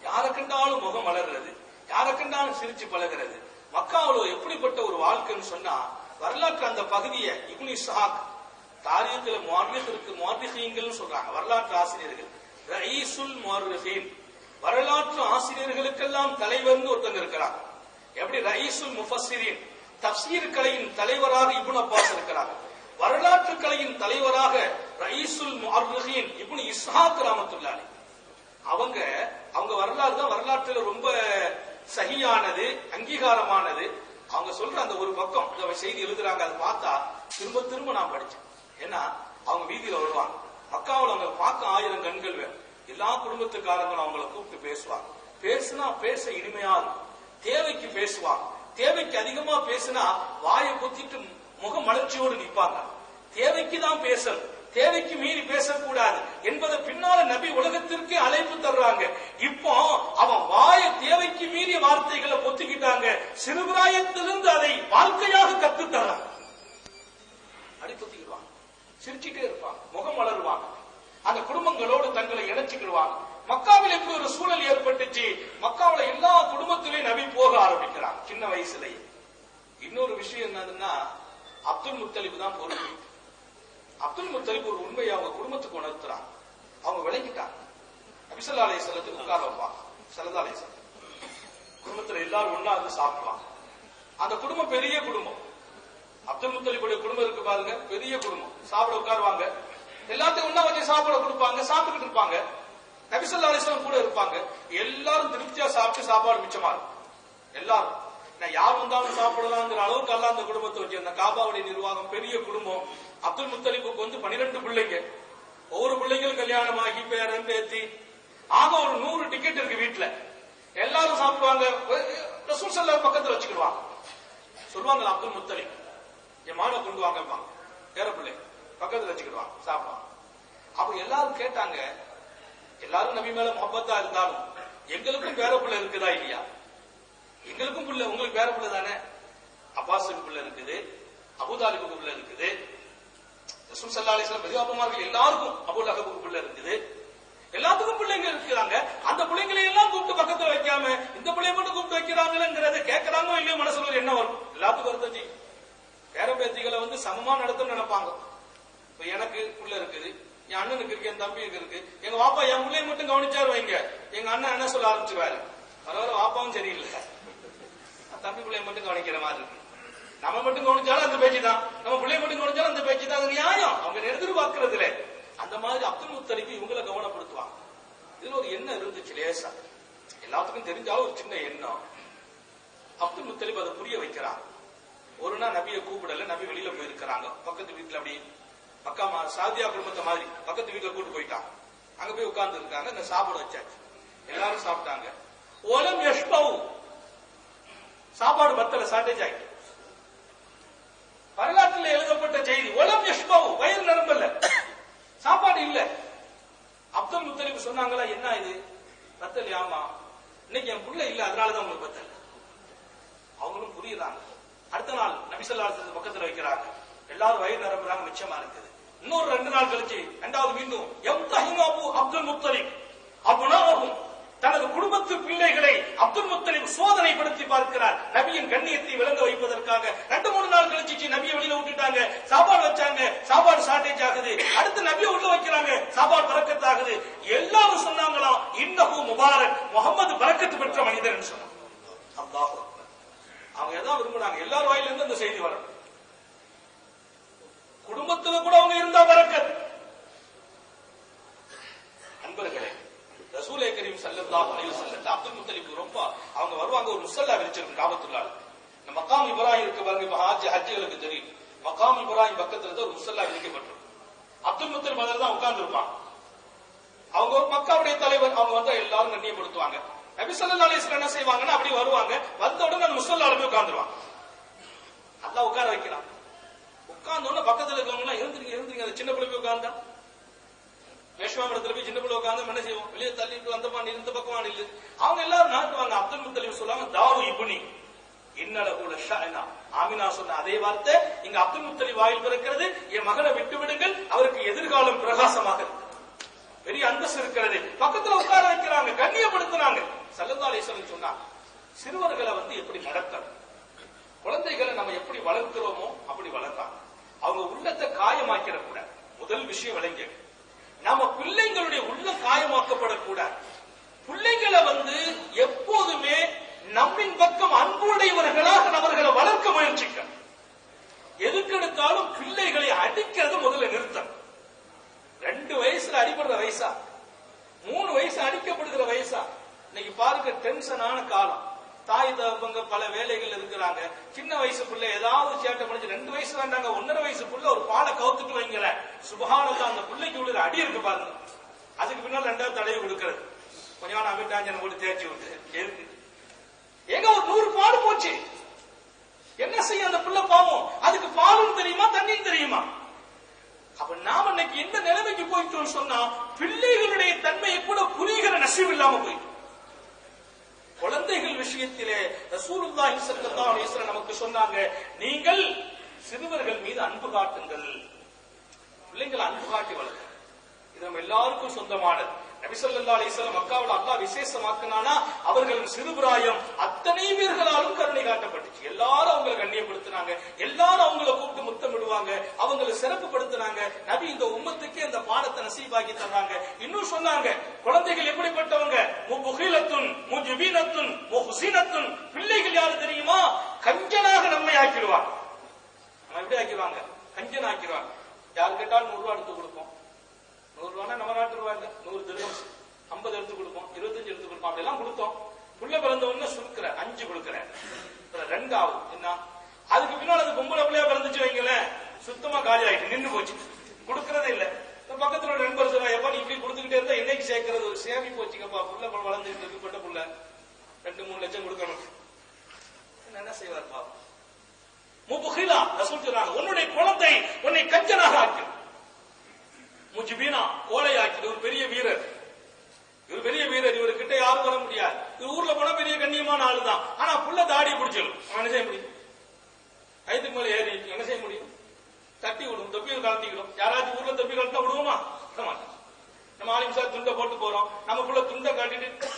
யாரை கண்டாலும் முகம் வளர்றது, யாரை கண்டாலும் சிரிச்சு பழகிறது. மக்காவுல எப்படிப்பட்ட ஒரு வாழ்க்கைன்னு சொன்னா, வரலாற்று அந்த பகுதியை இப்னு இஸ்ஹாக் தாரீഖில் முஅர்ரிഖீன்கள் சொல்றாங்க, வரலாற்று ஆசிரியர்கள். ரயீசுல் முஅர்ரிഖீன், வரலாற்று ஆசிரியர்களுக்கெல்லாம் தலைவர்னு ஒருத்தங்க இருக்கிறாங்க. எப்படி ரயீசுல் முஃபஸ்ஸிரீன், தஃப்சீர் கலையின் தலைவராக இப்னு அப்பாஸ் இருக்கிறாங்க. வரலாற்று கலையின் தலைவராக ரயீசுல் முஅர்ரிഖீன் இப்னு இஸ்ஹாக் ரஹ்மத்துல்லாஹி அலைஹி. அவங்க வரலாறு தான் வரலாற்றுல ரொம்ப சஹியானது, அங்கீகாரமானது. அவங்க சொல்ற அந்த ஒரு பக்கம் செய்தி எழுதுறாங்க, அதை பார்த்தா திரும்ப திரும்ப நான் படிச்சேன். ஏன்னா அவங்க வீதியில வருவாங்க, மக்காவில் அவங்க பார்க்க 1000 கண்கள் வேணும். எல்லா குடும்பத்துக்காரங்களும் அவங்களை கூப்பிட்டு பேசுவாங்க. பேசுனா பேச இனிமையா இருக்கும். தேவைக்கு பேசுவாங்க. தேவைக்கு அதிகமா பேசினா வாயை பொத்திட்டு முக மலர்ச்சியோடு நிற்பாங்க. தேவைக்கு தான் பேசணும், தேவைக்கு மீறி பேசக்கூடாது என்பதை பின்னால நபி உலகத்திற்கே அழைப்பு தர்றாங்க. இப்போ அவன் வாய தேவைக்கு மீறிய வார்த்தைகளை பொத்திக்கிட்டாங்க. சிறுபிராயத்திலிருந்து அதை வாழ்க்கையாக கத்து தர்றாங்க. அடி பொத்திக்கிடுவாங்க, சிரிச்சுட்டே இருப்பாங்க, முகம் வளருவாங்க, அந்த குடும்பங்களோடு தங்களை இணைச்சுக்கிடுவாங்க. மக்காவில் எப்படி ஒரு சூழல் ஏற்பட்டுச்சு, மக்காவில் எல்லா குடும்பத்திலையும் நபி போக ஆரம்பிக்கிறாங்க சின்ன வயசுலயே. இன்னொரு விஷயம் என்னதுன்னா, அப்துல் முத்தலிப் தான் பொறுப்பு. அப்துல் முத்தலிப் ஒரு உண்மையை அவங்க குடும்பத்துக்கு உணர்த்துறாங்க. அவங்க விளங்கிட்டாங்க. நபி ஸல்லல்லாஹு அலைஹி வஸல்லம் உட்கார வைப்பாங்க. ஸல்லல்லாஹு அலைஹி வஸல்லம் குடும்பத்துல எல்லாரும் ஒண்ணா வந்து சாப்பிடுவாங்க. அந்த குடும்பம் பெரிய குடும்பம். அப்துல் முத்தலிபுடைய குடும்பம் இருக்கு பாருங்க, பெரிய குடும்பம். சாப்பிட உட்காருவாங்க, எல்லாத்தையும் ஒண்ணா வச்சு சாப்பிட கொடுப்பாங்க, சாப்பிட்டுக்கிட்டு இருப்பாங்க. நபி ஸல்லல்லாஹு அலைஹி வஸல்லம் கூட இருப்பாங்க. எல்லாரும் திருப்தியா சாப்பிட்டு சாப்பாடு மிச்சமா இருக்கும். எல்லாரும் யார் வந்தாலும் சாப்பிடலாம்ங்கிற அளவுக்கு எல்லாம் அந்த குடும்பத்தை வச்சு, அந்த காபாவுடைய நிர்வாகம் பெரிய குடும்பம். அப்துல் முத்தலிபுக்கு வந்து 12 பிள்ளைங்க. ஒவ்வொரு பிள்ளைங்களும் கல்யாணம் ஆகி பேரன் பேத்தி ஆக ஒரு 100 டிக்கெட் இருக்கு வீட்டுல. எல்லாரும் சாப்பிடுவாங்க. ரசூல் ஸல்லல்லாஹு பக்கத்துல வச்சுக்கிடுவாங்க. சொல்லுவாங்க அப்துல் முத்தலிப், என் மாலை கொண்டு வாங்க, பேர பிள்ளை பக்கத்துல வச்சுக்கிடுவாங்க, சாப்பிடுவாங்க. அப்ப எல்லாரும் கேட்டாங்க, எல்லாரும் நபி மேல முஹப்பத்தா இருந்தாலும் எங்களுக்கும் பேர பிள்ளை இருக்குதா இல்லையா? எங்களுக்கும் பிள்ளை, உங்களுக்கு பேர பிள்ளை தானே. அப்பாஸுக்கு பிள்ளை இருக்குது, அபூதாலிபுக்கு பிள்ளை இருக்குது, ரசூல் ஸல்லல்லாஹு அலைஹி வஸல்லம் பெரியப்பாமார்கள் எல்லாருக்கும் அபூ லஹபுக்கு பிள்ளை இருக்குது, எல்லாத்துக்கும் பிள்ளைங்க இருக்கிறாங்க. அந்த பிள்ளைங்களை எல்லாம் கூப்பிட்டு பக்கத்துல வைக்காம இந்த பிள்ளைய மட்டும் கூப்பிட்டு வைக்கிறாங்கிறத கேட்கறாங்களோ இல்லையோ மனசுல என்ன வரும்? எல்லாத்துக்கும் வருது. பேர பேத்திகளை வந்து சமமா நடத்தணும்னு நினைப்பாங்க. இப்ப எனக்கு பிள்ளை இருக்குது, என் அண்ணனுக்கு இருக்கு, என் தம்பிக்கு இருக்கு. எங்க வாப்பா என் பிள்ளைய மட்டும் கவனிச்சாரு வைங்க, எங்க அண்ணன் என்ன சொல்ல ஆரம்பிச்சுவாரு, பரவாயில்ல வாப்பாவும் சரியில்லை, தம்பி பிள்ளைய மட்டும் கவனிக்கிற மாதிரி இருக்கு. நம்ம மட்டும் கவனிச்சாலும் அந்த பேச்சு தான், நம்ம பிள்ளைய மட்டும் கவனிச்சாலும் அந்த பேச்சு தான். அது நியாயம், அவங்க எதிர்பார்க்கறதுல. அந்த மாதிரி அப்துல் முத்தலிப் இவங்களை கவனப்படுத்துவாங்க. இதுல ஒரு எண்ணம் இருந்துச்சு லேசா, எல்லாத்துக்கும் தெரிஞ்சாலும் ஒரு சின்ன எண்ணம். அப்துல் முத்தலிப் அதை புரிய வைக்கிறாங்க. ஒரு நாள் நபியை கூப்பிடல, நபி வெளியில போயிருக்கிறாங்க. பக்கத்து வீட்டுல அப்படி மக்கா சாதியா குடும்பத்தை மாதிரி பக்கத்து வீட்டுல கூட்டு போயிட்டாங்க. அங்க போய் உட்கார்ந்து இருக்காங்க. இந்த சாப்பாடு வச்சாச்சு, எல்லாரும் சாப்பிட்டாங்க. ஓலம் யஷ்பவு, சாப்பாடு பத்தல, ஷார்டேஜ் ஆயிட்டு. வரலாற்றில் எழுதப்பட்ட செய்தி, ஒலம் யஷ்பவு, வயிறு நிரம்பல, சாப்பாடு இல்ல. அப்துல் முத்தலிப் சொன்னாங்களா, என்ன இது பத்தல்? ஆமா, இன்னைக்கு என் புள்ள இல்ல, அதனாலதான் உங்களுக்கு பத்தல். அவங்களும் புரியுறாங்க. அடுத்த நாள் நபி ஸல்லல்லாஹு அலைஹி வஸல்லம் பக்கத்துல வைக்கிறாங்க. எல்லாரும் வயிறு நிரம்புறாங்க, மிச்சமா இருக்குது. இன்னொரு 2 நாள் கழிச்சு இரண்டாவது மீண்டும் யம்தஹினு அப்துல் முத்தலிப் அப்னாஹும், தனது குடும்பத்து பிள்ளைகளை அப்துல் முத்தலிப் சோதனைப்படுத்தி பார்க்கிறார். நபியின் கண்ணியத்தை விளங்க வைப்பதற்காக. 2-3 நாள் கழிச்சு நபியை வெளியில விட்டுட்டாங்க, சாப்பாடு வச்சாங்க, சாப்பாடு ஷார்டேஜ் ஆகுது. அடுத்து நபியை உள்ள வைக்கிறாங்க, சாப்பாடு பரக்கத் ஆகுது. எல்லாரும் சொன்னாங்களாம், இன்னஹு முபாரக், முஹம்மது பரக்கத்து பெற்ற மனிதன் சொன்னாங்க. அல்லாஹ் அக்பர். அவங்க எதாவது விரும்புறாங்க, எல்லார் வாயில இருந்து அந்த செய்தி வரணும். குடும்பத்துல கூட அவங்க இருந்தா பரக்கத். அன்பர்களே, ரசூலே கரீம் ஸல்லல்லாஹு அலைஹி வஸல்லம் அப்துல் முத்தலிப் ரொம்ப அவங்க வருவாங்க. ஒரு முஸல்லா விரிச்சிருக்கு காபத்துல்லாஹ். நம்ம மக்காம் இப்ராஹிம் இருக்கு பாருங்க, இப்ப ஹஜ்ஜுகளுக்கு தெரியும். மக்காம் இப்ராஹிம் பக்கத்துல தான் ஒரு முஸல்லா விரிக்கப்பட்டிருக்கு. அப்துல் முத்தலிப் அதில தான் உட்கார்ந்து இருப்பாங்க. அவங்க ஒரு மக்காவுடைய தலைவர். அவங்க வந்து எல்லாரும் கண்ணியப்படுத்துவாங்க. நபி ஸல்லல்லாஹு அலைஹி வஸல்லம் என்ன செய்வாங்கன்னா, அப்படி வருவாங்க, வந்த உடனே அந்த முஸல்லால போய் உட்கார்ந்துருவாங்க. அல்லாஹ் உட்கார வைக்கிறான். உட்கார்ந்த உடனே பக்கத்துல இருக்கவங்க எல்லாம் எழுந்திருங்க, அந்த சின்ன பிள்ளை போய் உட்கார்ந்தா, வேஷ்மாமடத்துல போய் சின்ன பிள்ளை உட்கார்ந்து என்ன செய்வோம், வெளியே தள்ளிட்டு அந்த பாண்டி இந்த பக்கம் இல்லை. அவங்க எல்லாரும் நாட்டுவாங்க. அப்துல் முத்தலிப் சொல்லுவாங்க, தாரு இப்னி இன்னலஹு லஷஅனா. ஆமினா சொன்ன அதே வார்த்தை இங்க அப்துல் முத்தலிப் வாயில் பிறக்கிறது. என் மகனை விட்டு விடுங்கள், அவருக்கு எதிர்காலம் பிரகாசமாக இருக்கு, பெரிய அந்தஸ்து இருக்கிறது. பக்கத்துல உட்கார வைக்கிறாங்க, கண்ணியப்படுத்தினாங்க. ஸல்லல்லாஹு அலைஹி வஸல்லம் சொன்னாங்க, சிறுவர்களை வந்து எப்படி நடத்தணும், குழந்தைகளை நம்ம எப்படி வளர்க்கிறோமோ அப்படி வளர்த்தாங்க. அவங்க உள்ளத்தை காயமாக்கிடக்கூடாது. முதல் விஷயம் விளங்க, நம்ம பிள்ளைங்களுடைய உள்ள காயமாக்கப்படக்கூடாது. பிள்ளைங்களை எப்போதுமே நம்மின் பக்கம் அன்புடையவர்களாக அவர்களை வளர்க்க முயற்சிக்க. எதுக்கெடுத்தாலும் பிள்ளைகளை அடிக்கிறது முதல்ல நிறுத்தம். 2 வயசுல அடிபடுற வயசா, 3 வயசு அடிக்கப்படுகிற வயசா? இன்னைக்கு பாருங்க, டென்ஷனான காலம். தாய் தகப்பங்க பல வேலைகள் இருக்கிறாங்க. சின்ன வயசுக்குள்ள ஏதாவது சேட்டை முடிஞ்சு 2 வயசு வேண்டாங்க, 1.5 வயசுக்குள்ள ஒரு பாலை கவுத்துட்டு வைங்கள, சுபஹானல்லாஹ், அந்த பிள்ளைக்கு உள்ள அடி இருக்கு பாருங்க. அதுக்கு பின்னால் 2வது தடவை கொடுக்கிறது, கொஞ்ச நாள் அமிட்டாஞ்சனை போட்டு தேய்ச்சி விட்டு இருக்கு. எங்க ஒரு 100 பாடு போச்சு, என்ன செய்ய அந்த பிள்ளை பாவம்? அதுக்கு பாலும் தெரியுமா, தண்ணியும் தெரியுமா? அப்ப நாம இன்னைக்கு எந்த நிலைமைக்கு போயிட்டோம் சொன்னா, பிள்ளைகளுடைய தன்மையை கூட புரிகிற நசீப் இல்லாம போயிட்டோம். குழந்தைகள் விஷயத்திலே ரசூலுல்லாஹி ஸல்லல்லாஹு அலைஹி வஸல்லம் நமக்கு சொன்னாங்க, நீங்கள் சிறுவர்கள் மீது அன்பு காட்டுங்கள். பிள்ளைகள் அன்பு காட்டி வளர்க்க, இது நம்ம எல்லாருக்கும் சொந்தமானது. நபி ஸல்லல்லாஹு அலைஹி வஸல்லம் மக்காவுல அல்லாஹ் விசேஷமாக்குனானா, அவர்களின் சிறுபிராயம் அத்தனை பேர்களாலும் கருணை காட்டப்பட்டுச்சு. எல்லாரும் அவங்களை கண்ணியப்படுத்தினாங்க, எல்லாரும் அவங்களை கூப்பிட்டு முத்தமிடுவாங்க, அவங்களை சிறப்புப்படுத்தினாங்க. நபி இந்த உம்மத்துக்கு இந்த பாடத்தை நசீபாக்கி தர்றாங்க. இன்னும் சொன்னாங்க, குழந்தைகள் எப்படிப்பட்டவங்க? முபுகிலத்துன் முஜ்பினத்துன் முஹ்சினத்துன். பிள்ளைகள் யாரு தெரியுமா? கஞ்சனாக நம்மை ஆக்கிடுவாங்க. நம்ம எப்படி ஆக்கிடுவாங்க? கஞ்சன் ஆக்கிடுவாங்க. யாரு கேட்டாலும் 100 ரூபாய் எடுத்து கொடுப்போம். 100 ரூபாய் நம்ம நாட்டு ரூபாய் 100 திரகம் 50 எடுத்து கொடுப்போம், 25 எடுத்து கொடுப்போம், அப்படியெல்லாம் கொடுத்தோம். புள்ள பிறந்த உடனே சுருக்கிற 5 கொடுக்கிறேன், 2 ஆகும். என்ன அதுக்கு பின்னால் அது பொம்பளை பிள்ளையா பிறந்துச்சு வைங்களேன், சுத்தமா காலி ஆயிட்டு நின்று போச்சு, கொடுக்கறதே இல்ல. பக்கத்துல ஒரு நண்பர் சொல்றாப்பா, நீ இப்படி கொடுத்துக்கிட்டே இருந்தா என்னைக்கு சேர்க்கறது? ஒரு சேமி போச்சுக்கப்பா, புள்ள வளர்ந்துட்டு இருக்கு, பட்ட புள்ள 2-3 லட்சம் கொடுக்கணும். என்ன செய்வார் பாவம்? முபுகிலா ரசூல் சொல்றாங்க, உன்னுடைய குழந்தை உன்னை கஞ்சனாக ஆக்கி, முஜ்பினா கோலையாக்கி. ஒரு பெரிய வீரர், இவர் பெரிய வீரர், இவர்கிட்ட யாரும் வர முடியாது. இவர் ஊர்ல போனா பெரிய கண்ணியமான ஆளு தான். ஆனா புள்ள தாடி பிடிச்சிடும், என்ன செய்ய முடியும்? ஐதுக்கு மேல ஏறி என்ன செய்ய முடியும்? தட்டி விடும், தொப்பியில் கலட்டிக்கிடும். யாராச்சும் ஊர்ல தொப்பி கலட்டினா விடுவோமா? விட மாட்டோம். நம்ம ஆலிம்சா துண்டை போட்டு போறோம், நம்ம புள்ள துண்டை காட்டிட்டு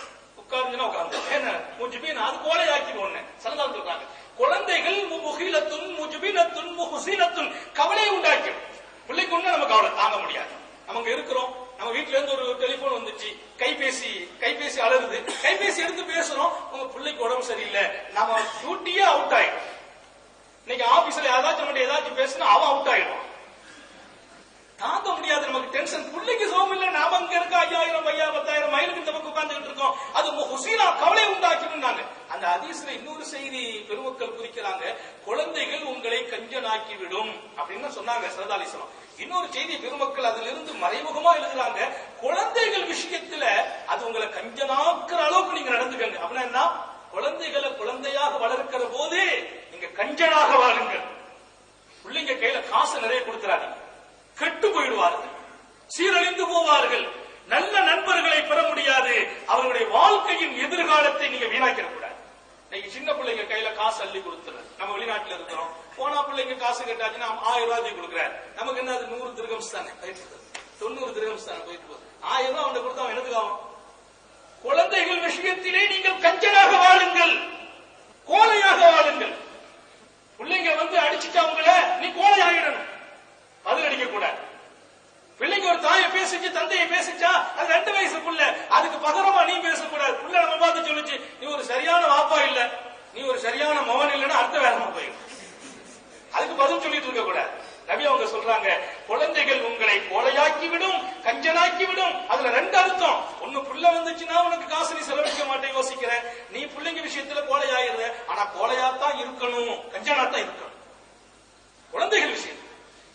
உட்கார்ந்துன்னா உட்கார்ந்து என்ன முஜ்பினா, அது கோலையாக்கி ஒண்ணு சலதால் சொல்றாங்க. குழந்தைகள் முஹிலத்துன் முஜ்பினத்துன் முஹ்சினத்துன், கவலையை உண்டாக்கும். பிள்ளைக்கு ஒண்ணு நம்ம கவலை தாங்க முடியாது. நமக்கு இருக்கிறோம், நம்ம வீட்டுல இருந்து ஒரு டெலிபோன் வந்துச்சு, கைபேசி அலறுது, கைபேசி எடுத்து பேசுறோம், உங்க பிள்ளைக்கு உடம்பு சரியில்லை, நம்ம டியூட்டியே அவுட் ஆயிடும். இன்னைக்கு ஆபீஸ்ல ஏதாச்சும் பேசினா அவன் அவுட் ஆயிடும். தாங்க முடியாது நமக்கு டென்ஷன். பிள்ளைக்கு சோகம் இல்ல, நாம அங்க இருக்க 5000 10,000 மைலுக்கு இந்த பக்கம் உட்கார்ந்துட்டு இருக்கோம். அது ஹுசீனா கவலை உண்டாக்கினாங்க. அந்த ஹதீஸ்ல இன்னொரு செய்தி பெருமக்கள் குறிக்கிறாங்க, குழந்தைகள் உங்களை கஞ்சனாக்கி விடும் அப்படின்னு சொன்னாங்க ஸல்லல்லாஹு அலைஹி வஸல்லம். இன்னொரு செய்தி பெருமக்கள் அதிலிருந்து மறைமுகமா எழுதுறாங்க, குழந்தைகள் விஷயத்துல அது உங்களை கஞ்சனாக்குற அளவுக்கு நீங்க நடந்துக்கங்க. அப்படின்னா என்ன? குழந்தைகளை குழந்தையாக வளர்க்கிற போது நீங்க கஞ்சனாக வாழுங்கள். பிள்ளைங்க கையில காசு நிறைய கொடுத்துறாதீங்க, கெட்டு போயிடுவார்கள், சீரழிந்து போவார்கள், நல்ல நண்பர்களை பெற முடியாது, அவர்களுடைய வாழ்க்கையின் எதிர்காலத்தை நீங்க வீணாக்கிடக்கூடாது. இன்னைக்கு சின்ன பிள்ளைங்க கையில காசு அள்ளி கொடுத்துற, நம்ம வெளிநாட்டுல இருக்கிறோம், போனா பிள்ளைங்க காசு கேட்டாச்சுன்னா 1000 ரூபாய் கொடுக்குறாரு, நமக்கு என்ன அது 100 திரகம்ஸ் தானே, 90 திரகம்ஸ் தானே போயிட்டு போகுது. 1000 ரூபாய் அவன் கொடுத்தா அவன் என்னதுக்கு ஆகும்? குழந்தைகள் விஷயத்திலே நீங்கள் கஞ்சனாக வாழுங்கள், கோலையாக வாழுங்கள். பிள்ளைங்க அடிச்சுட்டு அவங்கள நீ கோலை ஆகிடணும், பதில் அடிக்க கூடாது. பிள்ளைங்க ஒரு தாயை பேசிச்சு, தந்தையை பேசிச்சா, அது 2 வயசு புள்ள, அதுக்கு பகரமா நீ பேசக்கூடாது. புள்ள நம்ம பார்த்து சொல்லிச்சு, நீ ஒரு சரியான வாப்பா இல்ல, நீ ஒரு சரியான மகன் இல்லைன்னா அடுத்த வேகமா போயிடும், அதுக்கு பதில் சொல்லிட்டு இருக்க கூடாது. நபி அவங்க சொல்றாங்க, குழந்தைகள் உங்களை கோலையாக்கி விடும், கஞ்சனாக்கி விடும். அதுல 2 அர்த்தம். ஒண்ணு, புள்ள வந்துச்சுன்னா உனக்கு காசு நீ செலவழிக்க மாட்டேன் யோசிக்கிற, நீ பிள்ளைங்க விஷயத்துல கோலையாயிருந்த, ஆனா கோலையாத்தான் இருக்கணும், கஞ்சனாத்தான் இருக்கணும். குழந்தைகள் விஷயம்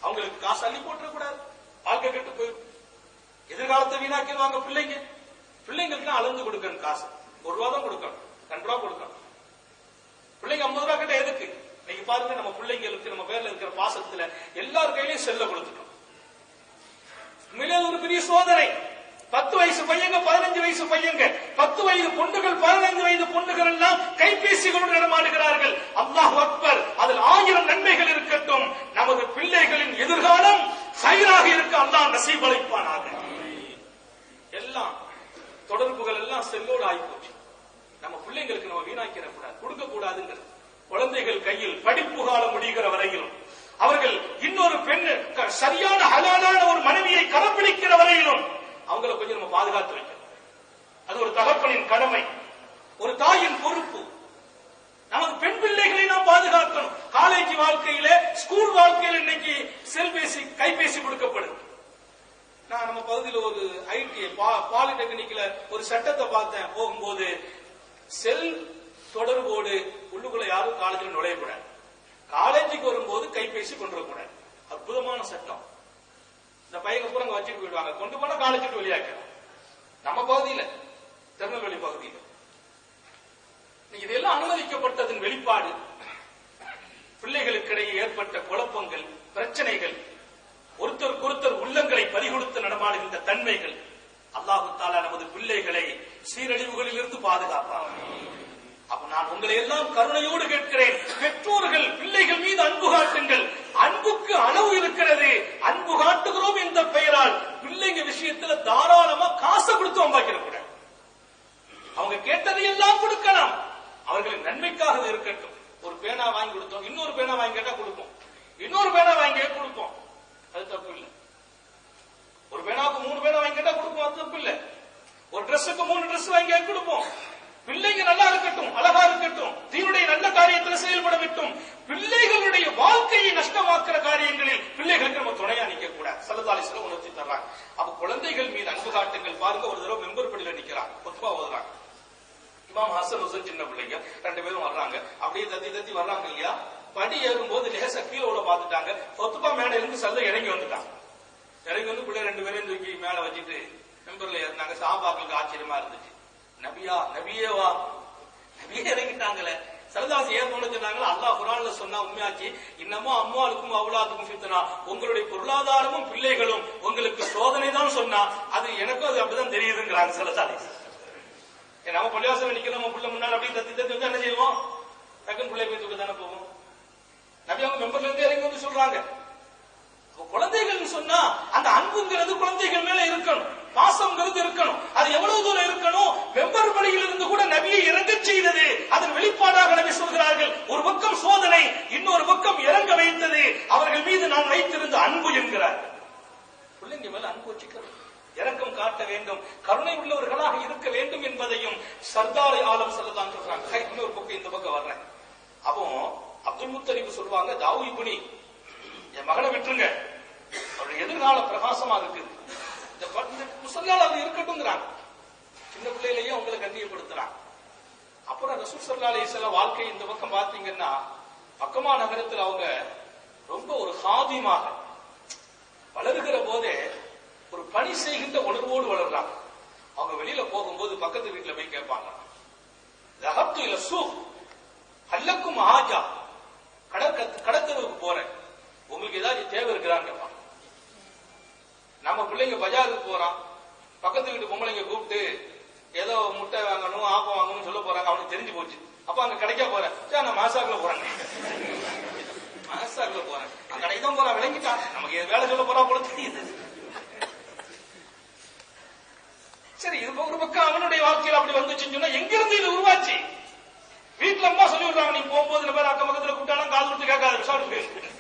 அவங்களுக்கு காசு அள்ளி போட்டுற கூடாது, வாழ்க்கை கெட்டு போயிடும், எதிர்காலத்தை வீணாக்கிடுவாங்க பிள்ளைங்க. பிள்ளைங்களுக்கு அளந்து கொடுக்கணும், காசு 1 ரூபா தான் கொடுக்கணும், 2 ரூபா கொடுக்கணும். பிள்ளைங்க 50 ரூபா கிட்ட எதுக்கு? நீங்க பாருங்க, நம்ம பிள்ளைங்களுக்கு நம்ம பேர்ல இருக்கிற பாசத்துல எல்லார் கையிலையும் செல்ல கொடுத்துட்டோம். உண்மையிலே ஒரு பெரிய சோதனை. 10 வயசு பையங்க, 15 வயசு பையங்க, 10 வயது பொண்ணுகள், 15 வயது பொண்ணுகள் எல்லாம் கைபேசிகளோடு நடமாடுகிறார்கள். அல்லாஹ் அக்பர். அதில் 1000 நன்மைகள் இருக்கட்டும். நமது பிள்ளைகளின் எதிர்காலம் சைராக இருக்க அல்லாஹ் நசீப் அளிப்பானாக. எல்லாம் தொடர்புகள் எல்லாம் செல்லோடு ஆகிப்போச்சு. நம்ம பிள்ளைங்களுக்கு நம்ம வீணாக்கிட கூடாது, கொடுக்க கூடாதுங்கிறது. குழந்தைகள் கையில் படிப்பு காலம் முடிகிற வரையிலும் அவர்கள் இன்னொரு பெண் சரியான ஹலாலான ஒரு மனைவியை கடைப்பிடிக்கிற வரையிலும் அவங்களை கொஞ்சம் நம்ம பாதுகாத்து வைக்கணும். அது ஒரு தகப்பனின் கடமை, ஒரு தாயின் பொறுப்பு. நமது பெண் பிள்ளைகளை நாம் பாதுகாக்கணும். காலேஜ் வாழ்க்கையில, ஸ்கூல் வாழ்க்கையில இன்னைக்கு செல்பேசி, கைபேசி கொடுக்கப்படுது. நான் நம்ம பகுதியில் ஒரு ஐடி பாலிடெக்னிக்ல ஒரு சட்டத்தை பார்த்தேன். போகும்போது செல் தொடர்போடு உள்ளுக்குள்ள யாரும் காலேஜில் நுழையக்கூடாது, காலேஜுக்கு வரும்போது கைபேசி கொண்டு வரக்கூடாது. அற்புதமான சட்டம். இந்த பையங்க பூரா வச்சுட்டு போயிடுவாங்க, கொண்டு போனா காலேஜுக்கு வெளியாக்கலாம். நம்ம பகுதியில, திருநெல்வேலி பகுதியில் இதெல்லாம் அனுமதிக்கப்பட்டதன் வெளிப்பாடு பிள்ளைகளுக்கிடையே ஏற்பட்ட குழப்பங்கள், பிரச்சனைகள், ஒருத்தருக்கொருத்தர் உள்ளங்களை பறிகொடுத்து நடமாடுகின்ற தன்மைகள். அல்லாஹு தஆலா நமது பிள்ளைகளை சீரழிவுகளில் இருந்து பாதுகாப்பார். அப்ப நான் உங்களை எல்லாம் கருணையோடு கேட்கிறேன், பெற்றோர்கள் பிள்ளைகள் மீது அன்பு காட்டுங்கள். அன்புக்கு அளவு இருக்கிறது. அன்பு காட்டுகிறோம் என்ற பெயரால் பிள்ளைங்க விஷயத்துல தாராளமா காசை கொடுத்து வம்பாக்கிற கூட. அவங்க கேட்டதை எல்லாம் கொடுக்கலாம், அவர்களின் நன்மைக்காக இருக்கட்டும். ஒரு பேனா வாங்கி கொடுத்தோம், இன்னொரு பேனா வாங்கி கேட்டா கொடுப்போம், இன்னொரு பேனா வாங்கி கொடுப்போம், அது தப்பு இல்லை. ஒரு பேனாவுக்கு 3 பேனா வாங்கி கேட்டா கொடுப்போம், அது தப்பு இல்லை. ஒரு டிரெஸ்ஸுக்கு 3 டிரெஸ் வாங்கி கொடுப்போம். பிள்ளைங்க நல்லா இருக்கட்டும், அழகா இருக்கட்டும், தீனுடைய நல்ல காரியத்தில் செயல்பட விட்டும். பிள்ளைகளுடைய வாழ்க்கையை நஷ்டமாக்குற காரியங்களில் பிள்ளைகளுக்கு நம்ம துணையா நிக்க கூடாது. ஸல்லல்லாஹு அலைஹி வஸல்லம் உணர்த்தி தர்றாங்க. அப்ப குழந்தைகள் மீது அன்பு காட்டுங்கள். பாருங்க, ஒரு தடவை மெம்பர் படியில நிக்கிறாங்க, குத்பா ஓதுறாங்க. இமாம் ஹசன் ஹுசைன் சின்ன பிள்ளைங்க 2 பேரும் வர்றாங்க. அப்படியே தத்தி வர்றாங்க இல்லையா, படி ஏறும்போது லேசா கீழே விட பாத்துட்டாங்க. கொத்துபா மேல இருந்து சல்ல இறங்கி வந்துட்டாங்க. இறங்கி வந்து பிள்ளை 2 பேரையும் தூக்கி மேல வச்சுட்டு மெம்பர்ல ஏறினாங்க. சஹாபாக்களுக்கு ஆச்சரியமா இருந்துச்சு. நபியா, நபியேவா, நபியே இறங்கிட்டாங்களே. சரதாசி ஏன் சொன்னாங்களா, அல்லாஹ் குர்ஆன்ல சொன்னா உண்மையாச்சு. இன்னமும் அம்மாளுக்கும் அவுலாதுக்கும் ஃபித்னா, உங்களுடைய பொருளாதாரமும் பிள்ளைகளும் உங்களுக்கு சோதனை தான் சொன்னா, அது எனக்கும் அது அப்படிதான் தெரியுதுங்கிறாங்க சரதாசி. நம்ம பள்ளிவாசல் நிக்க நம்ம பிள்ளை முன்னாள் அப்படி தத்தி வந்து என்ன செய்வோம், டக்குன்னு பிள்ளை போய் தூக்க தானே போவோம். நபி அவங்க மெம்பர்ல இருந்து இறங்கி வந்து சொல்றாங்க. குழந்தைகள் சொன்னா அந்த அன்புங்கிறது குழந்தைகள் மேல இருக்கணும், பாசம்ங்கிறது இருக்கணும். அது எவ்வளவு தூரம் இருக்கணும், மெம்பர் பணியில் இருந்து கூட நபியை இறங்க செய்தது அதன் வெளிப்பாடாக நபி சொல்கிறார்கள். ஒரு பக்கம் சோதனை, இன்னொரு பக்கம் இறங்க வைத்தது அவர்கள் மீது நான் வைத்திருந்த அன்பு என்கிறார். பிள்ளைங்க மேல அன்பு வச்சுக்கிறது, இரக்கம் காட்ட வேண்டும், கருணை உள்ளவர்களாக இருக்க வேண்டும் என்பதையும் சர்தாரை ஆலம் சொல்லதான் சொல்றாங்க. இன்னொரு பக்கம் இந்த பக்கம் வர்றேன். அப்போ அப்துல் முத்தலிப் சொல்லுவாங்க, தாவூ இப்னி என் மகனை விட்டுருங்க, அவருடைய எதிர்கால பிரகாசமா இருக்குது, இந்த முசல்லால் அவர் இருக்கட்டும்ங்கிறாங்க. சின்ன பிள்ளையிலேயே அவங்களை கண்ணியப்படுத்துறாங்க. அப்புறம் ரசூல் ஸல்லல்லாஹு அலைஹி வஸல்லம் வாழ்க்கை இந்த பக்கம் பாத்தீங்கன்னா, மக்கமா நகரத்தில் அவங்க ரொம்ப ஒரு ஹாதிமாக வளர்கிற போதே ஒரு பணி செய்கின்ற உணர்வோடு வளர்றாங்க. அவங்க வெளியில போகும்போது பக்கத்து வீட்டுல போய் கேட்பாங்க, தஹப்து இல சூக் ஹல்லக்கும் ஆஜா, கடத்தலுக்கு போறேன், உங்களுக்கு ஏதாவது தேவை இருக்கிறான்னு கேட்பாங்க. நம்ம பிள்ளைங்க பஜாருக்கு போறான், பக்கத்து வீட்டு பொம்பளைங்க கூப்பிட்டு ஏதோ முட்டை வாங்கணும், ஆப்பம் வாங்கணும்னு சொல்ல போறாங்க. அவனுக்கு தெரிஞ்சு போச்சு. அப்ப அங்க கிடைக்க போறேன், நான் மாசாக்குல போறேன், மாசாக்குல போறேன், அங்க கடைக்கு தான் போறான், விளங்கிட்டான், நமக்கு வேலை சொல்ல போறா போல தெரியுது. சரி, இது ஒரு பக்கம் அவனுடைய வாழ்க்கையில் அப்படி வந்துச்சுன்னு சொன்னா, எங்கிருந்து இது உருவாச்சு? வீட்டுல அம்மா சொல்லி விடுறாங்க, நீ போகும்போது இந்த பேர் அக்கம் பக்கத்துல கூப்பிட்டாலும் காது கொடுத்து கேட்காது, சாப்பிட்டு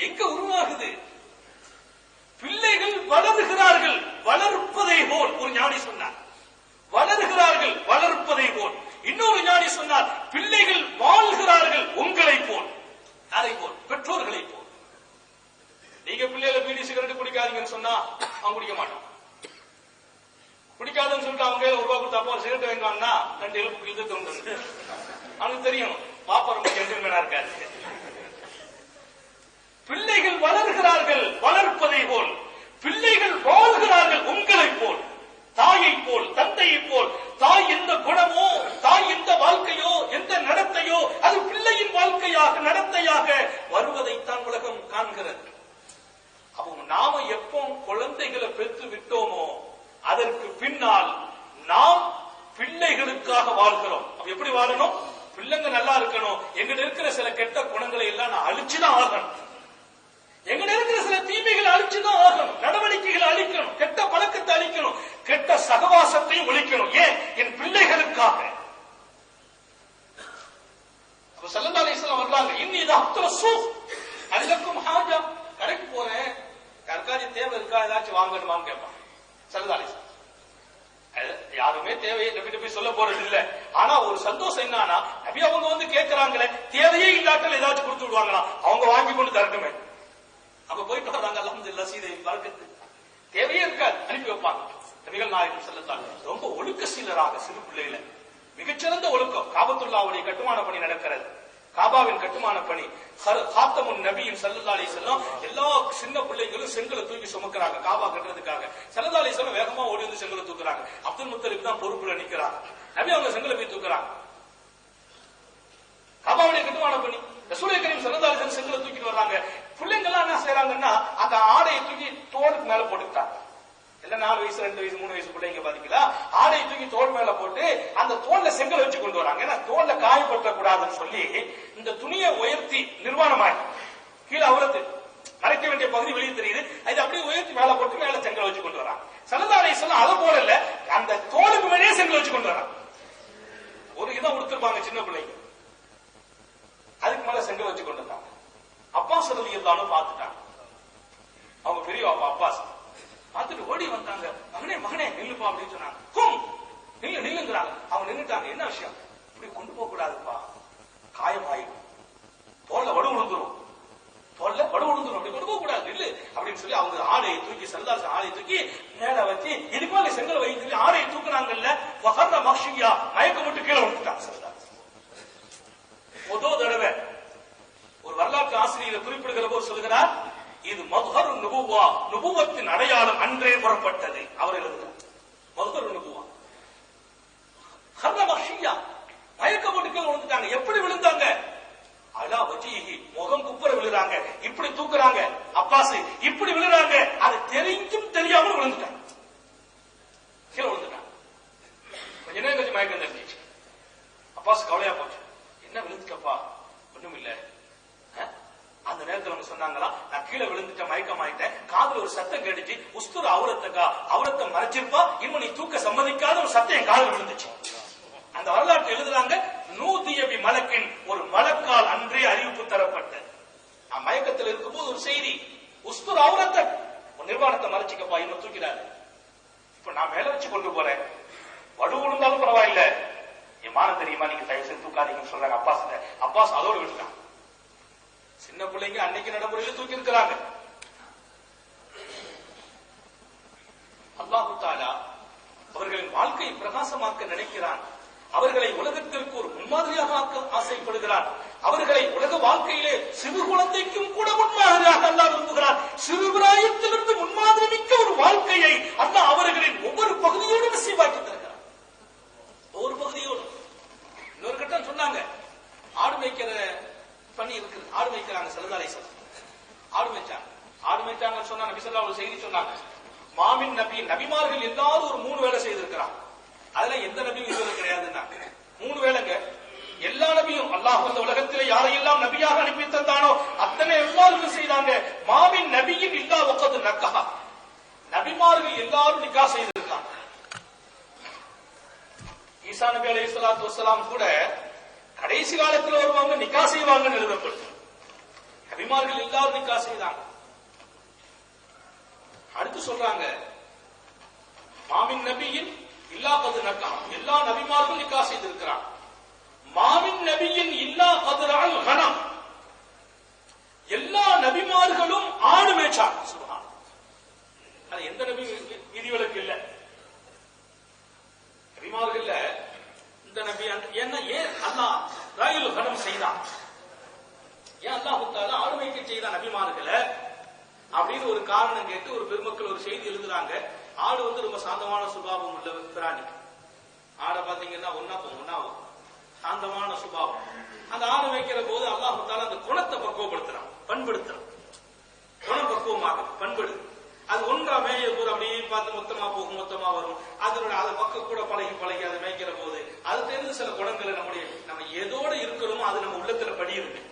எங்க உருவாகுது? பிள்ளைகள் வளர்கிறார்கள், வளர்ப்பதை போல் ஒரு ஞானி சொன்னார். வளர்கிறார்கள் வளர்ப்பதை போல். இன்னொரு ஞானி சொன்னார், பிள்ளைகள் வாழ்கிறார்கள் உங்களை போல். அதை போல், பெற்றோர்களை போல். நீங்க பிள்ளைகளை பீடி சிகரெட் குடிக்காதீங்கன்னு சொன்னா அவன் குடிக்க மாட்டான். குடிக்காதுன்னு சொல்லிட்டு அவங்க ₹1 கொடுத்து அப்பா ஒரு சிகரெட் வாங்கினா 2 எலும்பு இழுத்து தோன்று. அவனுக்கு தெரியும் பாப்பா ரொம்ப ஜென்டில்மேனா இருக்காரு. பிள்ளைகள் வளர்கிறார்கள் வளர்ப்பதை போல், பிள்ளைகள் வாழ்கிறார்கள் உங்களை போல், தாயை போல், தந்தையை போல். தாய் எந்த குணமோ, தாய் எந்த வாழ்க்கையோ, எந்த நடத்தையோ, அது பிள்ளையின் வாழ்க்கையாக நடத்தையாக வருவதைத்தான் உலகம் காண்கிறது. அப்போ நாம எப்போ குழந்தைகளை பெற்று விட்டோமோ அதற்கு பின்னால் நாம் பிள்ளைகளுக்காக வாழ்கிறோம். அப்ப எப்படி வாழணும்? பிள்ளைங்க நல்லா இருக்கணும், எங்கிட்ட இருக்கிற சில கெட்ட குணங்களை எல்லாம் நான் அழிச்சுதான் ஆகணும், எங்கிட்ட இருக்கிற சில தீமைகளை அழிச்சுதான் ஆகணும், நடவடிக்கைகளை அழிக்கணும், கெட்ட பழக்கத்தை அழிக்கணும், கெட்ட சகவாசத்தையும் ஒழிக்கணும். ஏன்? என் பிள்ளைகளுக்காக. ஸல்லல்லாஹு அலைஹி வஸல்லம் வர்றாங்க, இன்னி தஹப்து சூக், அல்லக்கும் ஹாஜா, கடைக்கு போறேன், யாருக்காச்சும் தேவை இருக்கா, ஏதாச்சும் வாங்கணுமான்னு கேட்பான் ஸல்லல்லாஹு அலைஹி வஸல்லம். யாருமே தேவையை நபி போய் சொல்ல போறது இல்ல. ஆனா ஒரு சந்தோஷம் என்னன்னா, நபி அவங்க வந்து கேட்கிறாங்களே, தேவையே இல்லாட்டல் ஏதாச்சும் கொடுத்து விடுவாங்களா, அவங்க வாங்கி கொண்டு தரட்டுமே. அப்ப போயிட்டு வர்றாங்க, அல்ஹம்துலில்லாஹ் சீதை பரக்கத்து. தேவையே இருக்காது, அனுப்பி வைப்பாங்க. நபிகள் நாயகம் ஸல்லல்லாஹு அலைஹி வஸல்லம் ரொம்ப ஒழுக்கசீலராக சிறு பிள்ளையில மிகச்சிறந்த ஒழுக்கம். காபத்துல்லாவுடைய கட்டுமான பணி நடக்கிறது, காபாவின் கட்டுமான பணி. ஹாத்தமுன் நபியின் ஸல்லல்லாஹு அலைஹி வஸல்லம் எல்லா சின்ன பிள்ளைகளும் செங்கலை தூக்கி சுமக்கிறாங்க காபா கட்டுறதுக்காக. ஸல்லல்லாஹு அலைஹி வஸல்லம் வேகமா ஓடி வந்து செங்கலை தூக்குறாங்க. அப்துல் முத்தலிப் தான் பொறுப்புல நிக்கிறாங்க. நபி அவங்க செங்கலை போய் தூக்குறாங்க. காபாவுடைய கட்டுமான பணி. ரசூலுல்லாஹி கரீம் ஸல்லல்லாஹு அலைஹி வஸல்லம் செங்கலை தூக்கிட்டு வர்றாங்க. பிள்ளைங்க எல்லாம் என்ன செய்யறாங்கன்னா, அந்த ஆடையை தூக்கி தோளுக்கு மேல போட்டுக்கிட்டாங்க. இல்ல 4 வயசு 2 வயசு 3 வயசு பிள்ளைங்க பாத்தீங்களா, ஆடையை தூக்கி தோல் மேல போட்டு அந்த தோல்ல செங்கல் வச்சு கொண்டு வராங்க. ஏன்னா தோல்ல காயப்பட்ட கூடாதுன்னு சொல்லி இந்த துணியை உயர்த்தி நிர்வாணமாய் கீழே அவுரத்து மறைக்க வேண்டிய பகுதி வெளியே தெரியுது, அது அப்படியே உயர்த்தி மேல போட்டு மேல செங்கல் வச்சு கொண்டு வராங்க. ஸல்லல்லாஹு அலைஹி வஸல்லம் அதை போல இல்ல, அந்த தோலுக்கு மேலேயே செங்கல் வச்சு கொண்டு வராங்க. ஒரு இடம் உடுத்திருப்பாங்க சின்ன பிள்ளைங்க, அதுக்கு மேல செங்கல் வச்சு கொண்டு வந்தாங்க. அப்பாஸ் ரலியல்லாஹு அன்ஹு பார்த்துட்டாங்க. அவங்க பெரிய அப்பாஸ் பார்த்துட்டு ஓடி வந்தாங்க. மகனே மகனே நில்லுப்பா அப்படின்னு சொன்னாங்க. நில்லுங்கிறாங்க. அவங்க நின்னுட்டாங்க. என்ன விஷயம்? இப்படி கொண்டு போக கூடாதுப்பா, காயமாயிடும், தோல்ல வடு விழுந்துரும், அப்படி கொண்டு போக கூடாது, நில்லு அப்படின்னு சொல்லி அவங்க ஆடையை தூக்கி ஸல்லல்லாஹு ஆடையை தூக்கி மேல வச்சு இதுக்கு மேல செங்கல் வைன்னு சொல்லி ஆடையை தூக்குனாங்கல்ல, வஹர்ர மக்ஷியா, மயக்கம் விட்டு கீழே விட்டுட்டாங்க ஸல்லல்லாஹு. முதல் தடவை ஒரு வரலாற்று ஆசிரியர் குறிப்பிடுகிற போது சொல்கிறார், இது மத்ஹரு நுபுவா, நுபுவத்தின் அடையாளம் அன்றே புறப்பட்டது. அவர் எழுதுகிறார் மத்ஹரு நுபுவா. ஹர்ர மக்ஷியா, மயக்க போட்டு கீழே விழுந்துட்டாங்க. எப்படி விழுந்தாங்க? அலா வஜீஹி, முகம் குப்புற விழுறாங்க. இப்படி தூக்குறாங்க அப்பாஸ், இப்படி விழுறாங்க. அது தெரிஞ்சும் தெரியாமல் விழுந்துட்டாங்க, கீழே விழுந்துட்டாங்க. கொஞ்ச நேரம் கழிச்சு மயக்கம் தெரிஞ்சிச்சு. அப்பாஸ் கவலையா போச்சு. என்ன விழுந்துக்கப்பா? ஒண்ணும் இல்ல. அந்த நேரத்தில் அவங்க சொன்னாங்களா, நான் கீழே விழுந்துட்ட, மயக்கம் ஆயிட்டேன், காதுல ஒரு சத்தம் கேட்டுச்சு, உஸ்துர அவுரத்தக்கா, அவுரத்தை மறைச்சிருப்பா, இன்னும் நீ தூக்க சம்மதிக்காத ஒரு சத்தம் என் காதுல விழுந்துச்சு. அந்த வரலாற்று எழுதுறாங்க, நூதியபி மலக்கின், ஒரு மலக்கால் அன்றே அறிவிப்பு தரப்பட்டது. நான் மயக்கத்தில் இருக்கும்போது ஒரு செய்தி, உஸ்துர அவுரத்தை, நிர்வாணத்தை மறைச்சிக்கப்பா, இன்னும் தூக்கிறாரு. இப்ப நான் மேல வச்சு கொண்டு போறேன், வடு விழுந்தாலும் பரவாயில்ல, என் மான தெரியுமா, நீங்க தயவு செய்து தூக்காதீங்கன்னு சொல்றாங்க அப்பாஸ். அப்பாஸ் அதோடு விட்டுட்டான். சின்ன பிள்ளைங்க அன்னைக்கு நடைமுறையில் தூக்கி இருக்கிறாங்க. அல்லாஹு தஆலா அவர்களின் வாழ்க்கையை பிரகாசமாக்க நினைக்கிறான். அவர்களை உலகத்திற்கு ஒரு முன்மாதிரியாக ஆக்க ஆசைப்படுகிறான். அவர்களை உலக வாழ்க்கையிலே சிறு குழந்தைக்கும் கூட முன்மாதிரியாக அல்லாஹ் விரும்புகிறான். சிறு பிராயத்திலிருந்து முன்மாதிரி மிக்க ஒரு வாழ்க்கையை அல்லாஹ் அவர்களின் ஒவ்வொரு பகுதியோடு நசீபாக்கி தருகிறான். ஒவ்வொரு பகுதியோடு. இன்னொரு கட்டம் சொன்னாங்க, ஆடு மேய்க்கிற பண்ணி இருக்கு, ஆடு மேய்க்கிறாங்க ஸல்லல்லாஹு அலைஹி வஸல்லம். ஆடு மேய்ச்சாங்கன்னு சொன்னா நபி ஸல்லல்லாஹு அலைஹி செய்தி சொன்னாங்க. மாமின் நபி, நபிமார்கள் எல்லாரும் ஒரு 3 வேளை செய்திருக்கிறாங்க. அதுல எந்த நபியும் இதுவரை கிடையாதுன்னா 3 வேளைங்க. எல்லா நபியும் அல்லாஹ் இந்த உலகத்திலே யாரையெல்லாம் நபியாக அனுப்பி தந்தானோ அத்தனை எல்லாரும் செய்தாங்க. மாமின் நபியின் இல்லா வக்கது நக்கஹா, நபிமார்கள் எல்லாரும் நிக்கா செய்திருக்காங்க. ஈசா நபி அலைஹிஸ்ஸலாத்து வஸ்ஸலாம் கூட கடைசி காலத்தில் வருவாங்க, நிக்கா செய்வாங்கன்னு எழுதப்படுது. நபிமார்கள் எல்லாரும் நிக்கா செய்தாங்க. அடுத்து சொல்றாங்க, மாமின் நபியின் இல்லா கது நக்கா, எல்லா நபிமார்களும் நிக்கா செய்திருக்கிறாங்க. மாமின் நபியின் இல்லா கதுரால் கனம், எல்லா நபிமார்களும் ஆடு மேய்ச்சாங்க. சுப்ஹான், அது எந்த நபி விதிவிலக்கு இல்ல. நபிமார்கள் இந்த நபி என்ன, ஏன் அல்லாஹ் ராயுல் கனம் செய்தான், ஏன் அல்லாஹ் தஆலா ஆடு மேய்க்க செய்தான் நபிமார்களை அப்படின்னு ஒரு காரணம் கேட்டு ஒரு பெருமக்கள் ஒரு செய்தி எழுதுறாங்க. ஆடு ரொம்ப சாந்தமான சுபாவம் உள்ள பிராணி. ஆடை பாத்தீங்கன்னா ஒன்னா சாந்தமான சுபாவம். அந்த ஆடு வைக்கிற போது அல்லாஹ் தஆலா அந்த குணத்தை பக்குவப்படுத்துறான், பண்படுத்துறான். குணம் பக்குவமாக பண்படு. அது ஒன்றா மேய போது அப்படியே பார்த்து மொத்தமா போகும், மொத்தமா வரும். அதனுடைய அதை பக்கம் கூட பழகி அதை மேய்க்கிற போது அது தெரிந்து சில குணங்களை நம்ம எதோட இருக்கிறோமோ அது நம்ம உள்ளத்துல படி இருக்கு.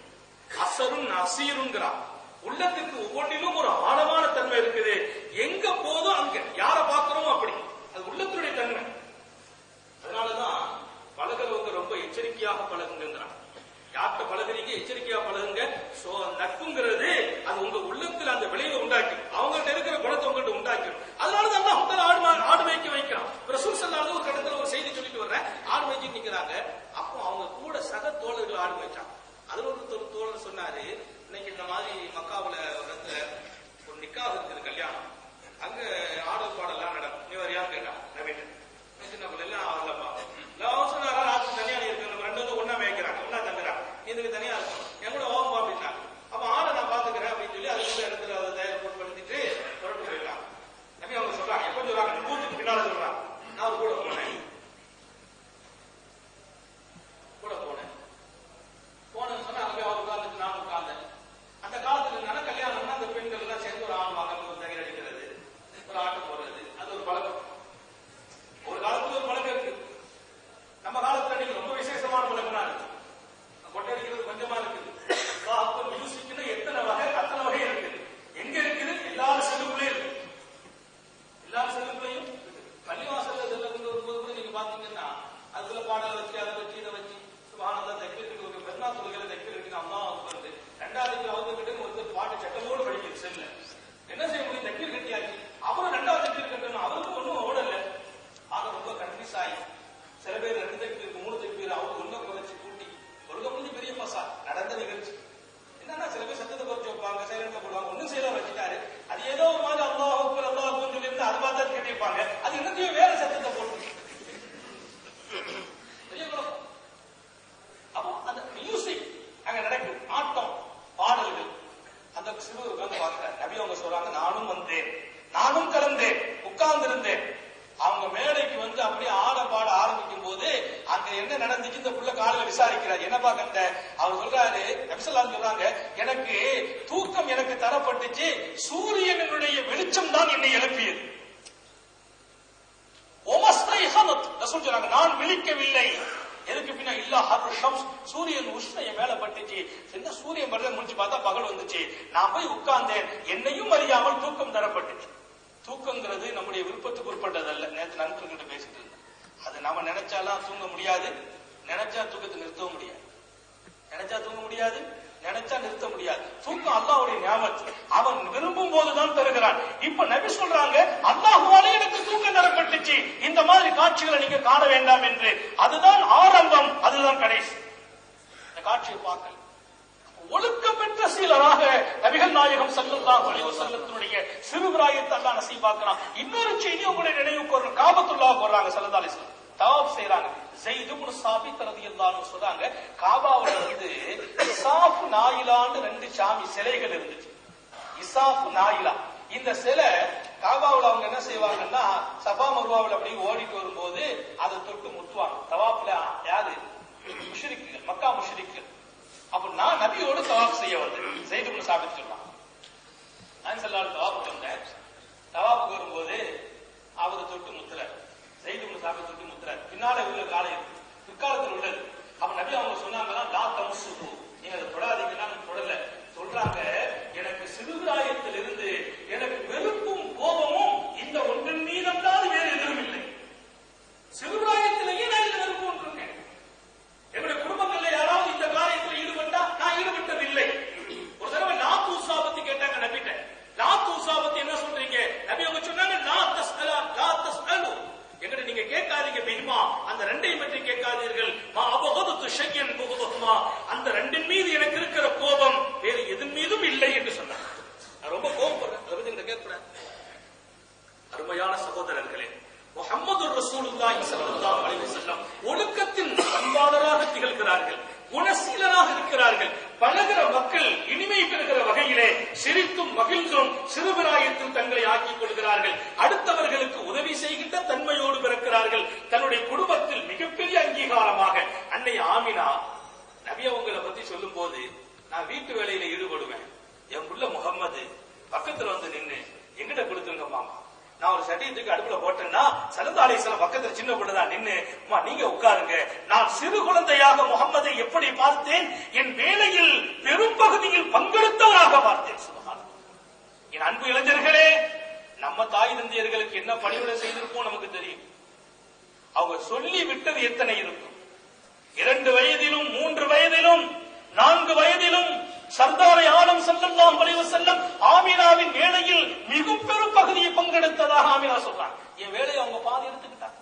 அசரும் அசீருங்கிறான். உள்ளத்துக்கு ஒவ்வொன்றிலும் ஒரு ஆழமான தன்மை இருக்குது. எங்க போதும் அங்க யார பாக்குறோமோ அப்படி, அது உள்ளத்தினுடைய தன்மை. அதனாலதான் பழகிறவங்க ரொம்ப எச்சரிக்கையாக பழகுங்கிறான். யார்கிட்ட பழகுறீங்க, எச்சரிக்கையா பழகுங்க. நட்புங்கிறது பாத்தீங்கன்னா அதுல பாடலை வச்சு அதை வச்சு இதை வச்சு சுபஹானல்லாஹ் தக்பீர் கட்டி ஒரு பெருநா தொழுகையில தக்பீர் கட்டி அல்லாஹ் அக்பர் ரெண்டாவது அவங்க கிட்ட ஒருத்தர் பாட்டு சட்டமோடு படிக்குது செல்ல என்ன செய்ய முடியும்? தக்பீர் கட்டியாச்சு. அவரும் ரெண்டாவது தக்பீர் கட்டணும், அவருக்கு ஒன்றும் ஓடல. ஆக ரொம்ப கன்ஃபியூஸ் ஆகி சில பேர் 2 தக்பீர் 3 தக்பீர் அவங்க ஒன்னும் குறைச்சு கூட்டி ஒழுங்க முடிஞ்சு பெரிய பசா நடந்த நிகழ்ச்சி. என்னன்னா சில பேர் சத்தத்தை குறைச்சு வைப்பாங்க, சைலண்ட்ல போடுவாங்க, ஒன்னும் செய்யலாம் வச்சுட்டாரு. அது ஏதோ ஒரு மாதிரி அல்லாஹ் அக்பர் அல்லாஹ் அக்பர் சொல்லி இருந்து அது பார்த்தா கட்டியிருப்பாங்க. அது என்னத்தையும் வேற சத்தத்தை போட்டு அப்போ அந்த மியூசிக் அங்க நடக்குது, ஆட்டம் பாடல்கள். அந்த சிறுவர் உட்கார்ந்து பார்க்கிறார். நபி அவங்க சொல்றாங்க, நானும் வந்தேன், நானும் கலந்தேன், உட்கார்ந்து இருந்தேன். அவங்க மேடைக்கு வந்து அப்படியே ஆட பாட ஆரம்பிக்கும் போது அங்க என்ன நடந்துச்சு இந்த புள்ள காலையில விசாரிக்கிறார். என்னப்பா கண்ட? அவர் சொல்றாரு, நபி ஸல்லல்லாஹு சொல்றாங்க, எனக்கு தூக்கம் எனக்கு தரப்பட்டுச்சு, சூரியனுடைய வெளிச்சம் தான் என்னை எழுப்பியது. ரசூல் சொல்றாங்க, நான் விழிக்கவில்லை. எதுக்கு பின்னா இல்லா ஹர் ஷம்ஸ், சூரியன் உஷ்ணைய மேல பட்டுச்சு. என்ன சூரியன் படுற முடிச்சு பார்த்தா பகல் வந்துச்சு. நான் போய் உட்கார்ந்தேன், என்னையும் அறியாமல் தூக்கம் தரப்பட்டுச்சு. தூக்கங்கிறது நம்முடைய விருப்பத்துக்கு உட்பட்டதல்ல. நேற்று நண்பர்கிட்ட பேசிட்டு இருந்தேன். அது நம்ம நினைச்சாலாம் தூங்க முடியாது, நினைச்சா தூக்கத்தை நிறுத்தவும் முடியாது. நினைச்சா தூங்க முடியாது, நினைச்சா நிறுத்த முடியாது. தூக்கம் அல்லாஹ்வுடைய நியாமத், அவன் விரும்பும் போதுதான் தருகிறான். இப்ப நபி சொல்றாங்க, அல்லாஹ்வாலே எனக்கு தூக்கம் தரப்பட்டுச்சு, இந்த மாதிரி காட்சிகளை நீங்க காண வேண்டாம் என்று. அதுதான் ஆரம்பம், அதுதான் கடைசி. இந்த காட்சியை பார்க்கல. ஒழுக்கம் பெற்ற சீலராக நபிகள் நாயகம் ஸல்லல்லாஹு அலைஹி வஸல்லத்தினுடைய சிறுபிராயத்தை அல்லாஹ் நசீபாக்குறான். இன்னொரு செய்தி உங்களுடைய நினைவுக்கு வரும். காபத்துல்லாஹ் வர்றாங்க, ஸல்லல்லாஹு அலைஹி வஸல்லம் தவாப் செய்றாங்க. ஸைத் இப்னு சாபித் ரலியல்லாஹு அன்ஹு சொல்றாங்க, காபாவுல வந்து இசாஃப் நாயிலான்னு 2 சாமி சிலைகள் இருந்துச்சு. இசாஃப் நாயிலா, இந்த சிலை காபாவுல அவங்க என்ன செய்வாங்கன்னா, சஃபா மர்வாவுல அப்படி ஓடிட்டு வரும்போது அதை தொட்டு முத்துவாங்க. தவாப்ல யாரு? முஷ்ரிக்குகள், மக்கா முஷ்ரிக்குகள். அப்ப நான் நபியோடு தவாப் செய்ய வந்தேன். ஸைத் இப்னு சாபித் சொல்றாங்க, நான் ஸல்லல்லாஹு தவாப்புக்கு வந்தேன். தவாப்புக்கு வரும்போது அவரை தொட்டு முத்துறாரு. ஸைத் இப்னு சாபித் தொட்டு முத்துறாரு. பின்னால உள்ள காலை இருக்கு, பிற்காலத்தில் உள்ளது. அப்ப நபி அவங்க சொன்னாங்கன்னா, லா தமஸ்ஸுஹு, நீங்க அதை தொடாதீங்கன்னா. தொடல சொல்றாங்க, எனக்கு சிறுபிராயத்தில் இருந்து எனக்கு வெறுப்பும் கோபமும் இந்த ஒன்றின் மீதல்லாது வேறு எதுவும் இல்லை. சிறுபிராயத்திலேயே நான் இதுல வெறுப்பு கொண்டிருக்கேன். என்னுடைய குடும்பங்கள்ல யாராவது இந்த காரியத்தில் ஈடுபட்டா நான் ஈடுபட்டதில்லை. ஒரு தடவை லாத்தூசா பத்தி கேட்டாங்க நபிட்ட. லாத்தூசா பத்தி என்ன சொல்றீங்க? நபி அவங்க சொன்னாங்க, லா தஸ்அலா லா தஸ்அலு, என்கிட்ட நீங்க கேட்காதீங்க பிஹிமா, அந்த 2ஐ பற்றி கேட்காதீர்கள். மா அபகது ஷையன் புகுதுமா, அந்த 2இன் மீது எனக்கு இருக்கிற கோபம் வேறு எதன் மீதும் இல்லை என்று சொன்னாங்க. நான் ரொம்ப கோபப்படுறேன், அதை பத்தி கேட்கிறேன். அருமையான சகோதரர்களே, முஹம்மது ரசூலுல்லாஹி ஸல்லல்லாஹு அலைஹி வஸல்லம் ஒழுக்கத்தின் பண்பாளராக திகழ்கிறார்கள், குணசீலராக இருக்கிறார்கள். பழகிற மக்கள் இனிமை பெறுகிற வகையிலே சிரித்தும் மகிழ்ந்தும் சிறுபிராயத்தில் தங்களை ஆக்கிக் கொள்கிறார்கள். அடுத்தவர்களுக்கு உதவி செய்கின்ற தன்மையோடு பிறக்கிறார்கள். தன்னுடைய குடும்பத்தில் மிகப்பெரிய அங்கீகாரமாக அன்னை ஆமினா நபி அவங்களை பத்தி சொல்லும் போது, நான் வீட்டு வேலையில ஈடுபடுவேன், என் புள்ள முகம்மது பக்கத்துல வந்து நின்று எங்கிட்ட கொடுத்துருங்க மாமா, நான் ஒரு சட்டியத்துக்கு அடுப்புல போட்டேன்னா ஸல்லல்லாஹு அலைஹி வஸல்லம் பக்கத்துல சின்ன பொண்ணுதான் நின்னு, அம்மா நீங்க உட்காருங்க, நான் சிறு குழந்தையாக முகம்மதை எப்படி பார்த்தேன், என் வேலையில் பெரும் பகுதியில் பங்கெடுத்தவராக பார்த்தேன். என் அன்பு இளைஞர்களே, நம்ம தாய் தந்தையர்களுக்கு என்ன பணிவிடை செய்திருப்போம் நமக்கு தெரியும். அவங்க சொல்லி விட்டது எத்தனை இருக்கும். 2 வயதிலும் 3 வயதிலும் 4 வயதிலும் சர்தாரை ஆலம் ஸல்லல்லாஹு அலைஹி வஸல்லம் ஆமினாவின் வேலையில் மிக பெரும் பகுதியை பங்கெடுத்ததாக ஆமினா சொல்றாங்க. என் வேலையை அவங்க பாதி எடுத்துக்கிட்டாங்க.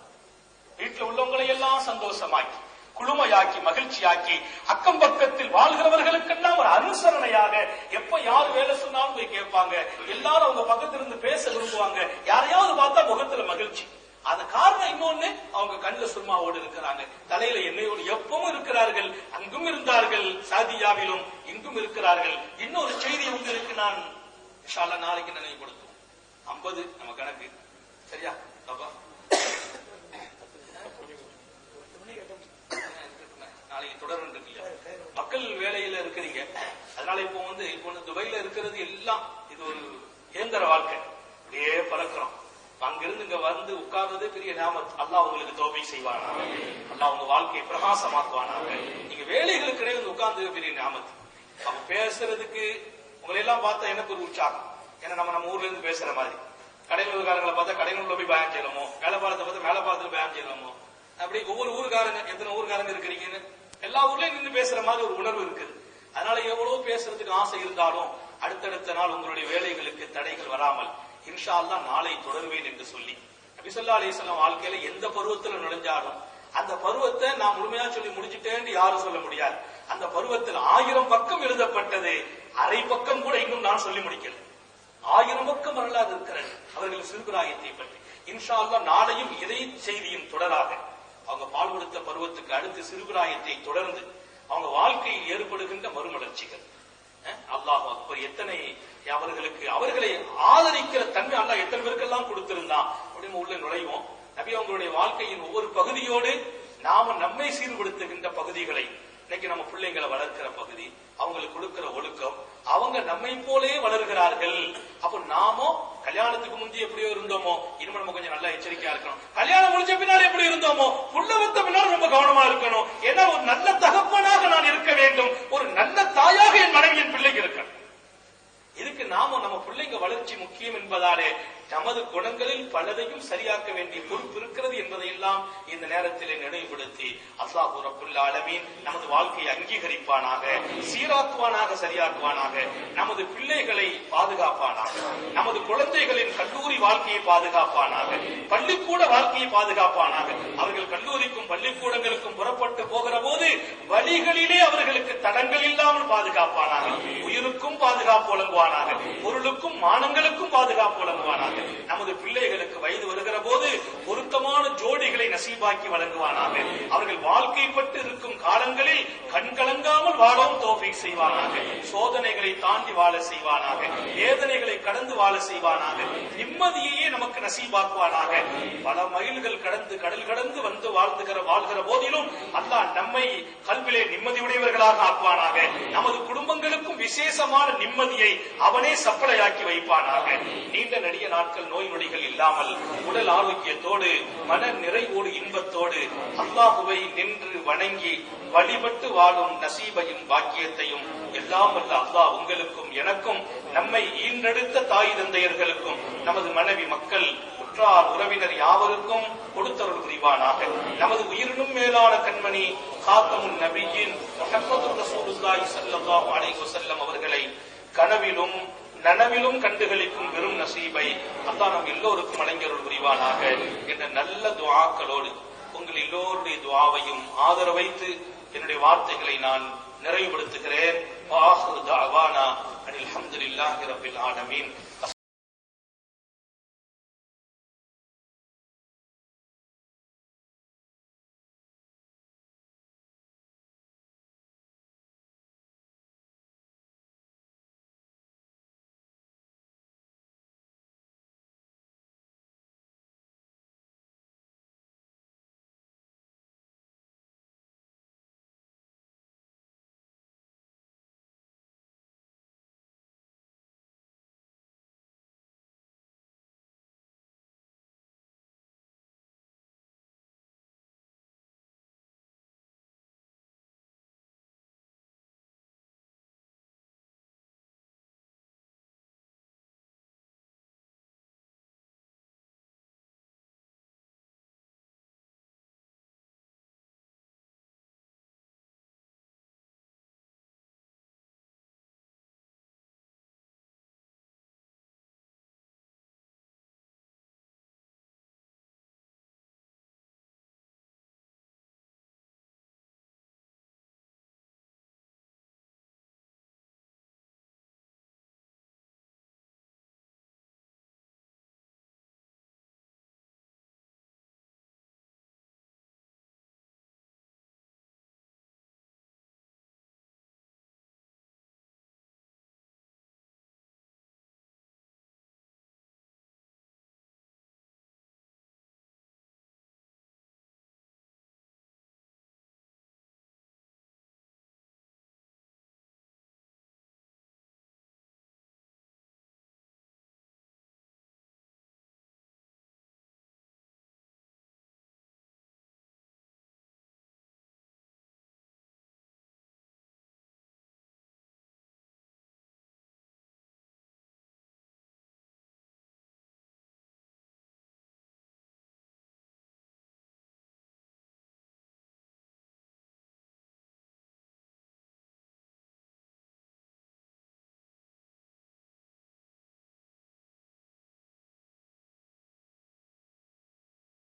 வீட்டில் உள்ளவங்களை எல்லாம் சந்தோஷமாக்கி குழுமையாக்கி மகிழ்ச்சியாக்கி அக்கம் பக்கத்தில் வாழ்கிறவர்களுக்கெல்லாம் ஒரு அனுசரணையாக, எப்ப யார் வேலை சொன்னாலும் போய் கேட்பாங்க. எல்லாரும் அவங்க பக்கத்துல இருந்து பேச விரும்புவாங்க. யாரையாவது பார்த்தா முகத்துல மகிழ்ச்சி. அது காரணம் இன்னொன்னு, அவங்க கண்ணுல சும்மாவோடு இருக்கிறாங்க, தலையில எண்ணெயோடு எப்பவும் இருக்கிறார்கள். அங்கும் இருந்தார்கள், சாதியாவிலும் இங்கும் இருக்கிறார்கள். இன்னொரு செய்தி உங்களுக்கு நான் இன்ஷா அல்லாஹ் நாளைக்கு நினைவுபடுத்துவோம். 50 நம்ம கணக்கு சரியா? நாளைக்கு தொடர்ந்து இருக்கு. மக்கள் வேலையில இருக்கிறீங்க, அதனால இப்போ துபாயில இருக்கிறது எல்லாம் இது ஒரு இயந்திர வாழ்க்கை, அப்படியே பறக்கிறோம். அங்கிருந்து இங்க வந்து உட்கார்ந்ததே பெரிய நியாமத். அல்லாஹ் உங்களுக்கு தௌபீக் செய்வானா, அல்லாஹ் உங்க வாழ்க்கையை பிரகாசமாக்குவானாக. நீங்க வேலைகளுக்கு இடையே வந்து உட்கார்ந்தது பெரிய நியாமத். அப்ப பேசுறதுக்கு உங்களை எல்லாம் பார்த்தா எனக்கு ஒரு உற்சாகம். ஏன்னா நம்ம ஊர்ல இருந்து பேசுற மாதிரி, கடையில் உள்ள காரங்களை பார்த்தா கடையில் உள்ள போய் பயன் செய்யலாமோ, மேல பாலத்தை பார்த்தா மேல பாலத்துல பயன் செய்யலாமோ, அப்படி ஒவ்வொரு ஊருக்காரங்க எத்தனை ஊருக்காரங்க இருக்கிறீங்கன்னு எல்லா ஊர்லயும் நின்று பேசுற மாதிரி ஒரு உணர்வு இருக்குது. அதனால எவ்வளவு பேசுறதுக்கு ஆசை இருந்தாலும் அடுத்தடுத்த நாள் உங்களுடைய வேலைகளுக்கு தடைகள் வராமல் இன்ஷா அல்லாஹ் நாளை தொடர்வேன் என்று சொல்லி நபி ஸல்லல்லாஹு அலைஹி வஸல்லம் வாழ்க்கையில எந்த பருவத்துல நுழைஞ்சாலும் அந்த பருவத்தை நான் முழுமையா சொல்லி முடிச்சுட்டேன்னு யாரும் சொல்ல முடியாது. அந்த பருவத்தில் 1000 பக்கம் எழுதப்பட்டது, அரை பக்கம் கூட இன்னும் நான் சொல்லி முடிக்கல. 1000 பக்கம் வரலாறு இருக்கிறது அவர்கள் சிறுபிராயத்தை பற்றி. இன்ஷா அல்லாஹ் நாளையும் இதே செய்தியின் தொடராக அவங்க பால் கொடுத்த பருவத்துக்கு அடுத்து சிறுபிராயத்தை தொடர்ந்து அவங்க வாழ்க்கையில் ஏற்படுகின்ற மறுமலர்ச்சிகள், அல்லாஹ் அக்பர், எத்தனை அவர்களுக்கு அவர்களை ஆதரிக்கிற தன்மை அல்லாஹ் எத்தனை பேருக்கெல்லாம் கொடுத்திருந்தான் அப்படின்னு உள்ள நுழைவோம். நபி அவங்களுடைய வாழ்க்கையின் ஒவ்வொரு பகுதியோடு நாம நம்மை சீர்படுத்துகின்ற பகுதிகளை, இன்னைக்கு நம்ம பிள்ளைங்களை வளர்க்கிற பகுதி, அவங்களுக்கு கொடுக்கிற ஒழுக்கம், அவங்க நம்மை போலே வளர்கிறார்கள். அப்ப நாமோ கல்யாணத்துக்கு முந்தைய எப்படியோ இருந்தோமோ இனிமே நம்ம கொஞ்சம் நல்லா எச்சரிக்கையா இருக்கணும். கல்யாணம் முடிஞ்ச பின்னால் எப்படி இருந்தோமோ புள்ள வந்த பின்னால் ரொம்ப கவனமா இருக்கணும். ஏன்னா ஒரு நல்ல தகப்பனாக நான் இருக்க வேண்டும், ஒரு நல்ல தாயாக என் மனைவி என் பிள்ளைக்கு இருக்கணும். இதுக்கு நாம நம்ம பிள்ளைங்க வளர்ச்சி முக்கியம் என்பதாலே நமது குணங்களில் பலதையும் சரியாக்க வேண்டிய பொறுப்பு இருக்கிறது என்பதையெல்லாம் இந்த நேரத்தில் நினைவுபடுத்தி அல்லாஹ் ரப்புல் ஆலமீன் நமது வாழ்க்கையை அங்கீகரிப்பானாக, சீராக்குவானாக, சரியாக்குவானாக, நமது பிள்ளைகளை பாதுகாப்பானாக, நமது குழந்தைகளின் கல்லூரி வாழ்க்கையை பாதுகாப்பானாக, பள்ளிக்கூட வாழ்க்கையை பாதுகாப்பானாக. அவர்கள் கல்லூரிக்கும் பள்ளிக்கூடங்களுக்கும் புறப்பட்டு போகிற போது வழிகளிலே அவர்களுக்கு தடங்கள் இல்லாமல் பாதுகாப்பானாக, உயிருக்கும் பாதுகாப்பு வழங்குவானாக, பொருளுக்கும் மானங்களுக்கும் பாதுகாப்பு வழங்குவானாக. நமது பிள்ளைகளுக்கு வயது வருகிற போது பொருத்தமான ஜோடிகளை நசீபாக்கி வழங்குவானாக. அவர்கள் வாழ்க்கைப்பட்டு இருக்கும் காலங்களில் கண்கலங்காமல் வாழவும் தௌஃபீக் செய்வானாக. சோதனைகளை தாண்டி வாழ செய்வானாக, வேதனைகளை கடந்து வாழ செய்வானாக, நிம்மதியையே நமக்கு நசீபாக்குவானாக. பல மைல்கள் கடந்து கடல் கடந்து வந்து வாழ்கிற போதிலும் அல்லாஹ் நம்மை கல்விலே நிம்மதியுடையவர்களாக ஆக்குவானாக. நமது குடும்பங்களுக்கும் விசேஷமான நிம்மதியை அவனே சப்பளையாக்கி வைப்பானாக. நீண்ட நெடிய நாட்கள் நோய் நொடிகள் இல்லாமல் உடல் ஆரோக்கியத்தோடு மன நிறைவோடு இன்பத்தோடு அல்லாஹுவை நின்று வணங்கி வழிபட்டு வாழும் நசீபையும் பாக்கியத்தையும் எல்லாம் வல்ல அல்லாஹ் உங்களுக்கும் எனக்கும் நம்மை ஈன்றெடுத்த தாய் தந்தையர்களுக்கும் நமது மனைவி மக்கள் உற்றார் உறவினர் யாவருக்கும் கொடுத்தருள் புரிவானாக. நமது உயிரினும் மேலான கண்மணி காத்தமுன் நபியின் முஹம்மது ரசூலுல்லாஹி ஸல்லல்லாஹு அலைஹி வஸல்லம் அவர்களை கனவிலும் நனவிலும் கண்டுகளிக்கும் பெரும் நசீபை அல்லாஹ் நம் எல்லோருக்கும் வழங்கியருள் புரிவானாக என்ற நல்ல துஆக்களோடு உங்கள் எல்லோருடைய துஆவையும் ஆதரவைத்து என்னுடைய வார்த்தைகளை நான் நிறைவுபடுத்துகிறேன். வாஹிரு தஅவானா அனில் ஹம்துலில்லாஹி ரப்பில் ஆலமீன்.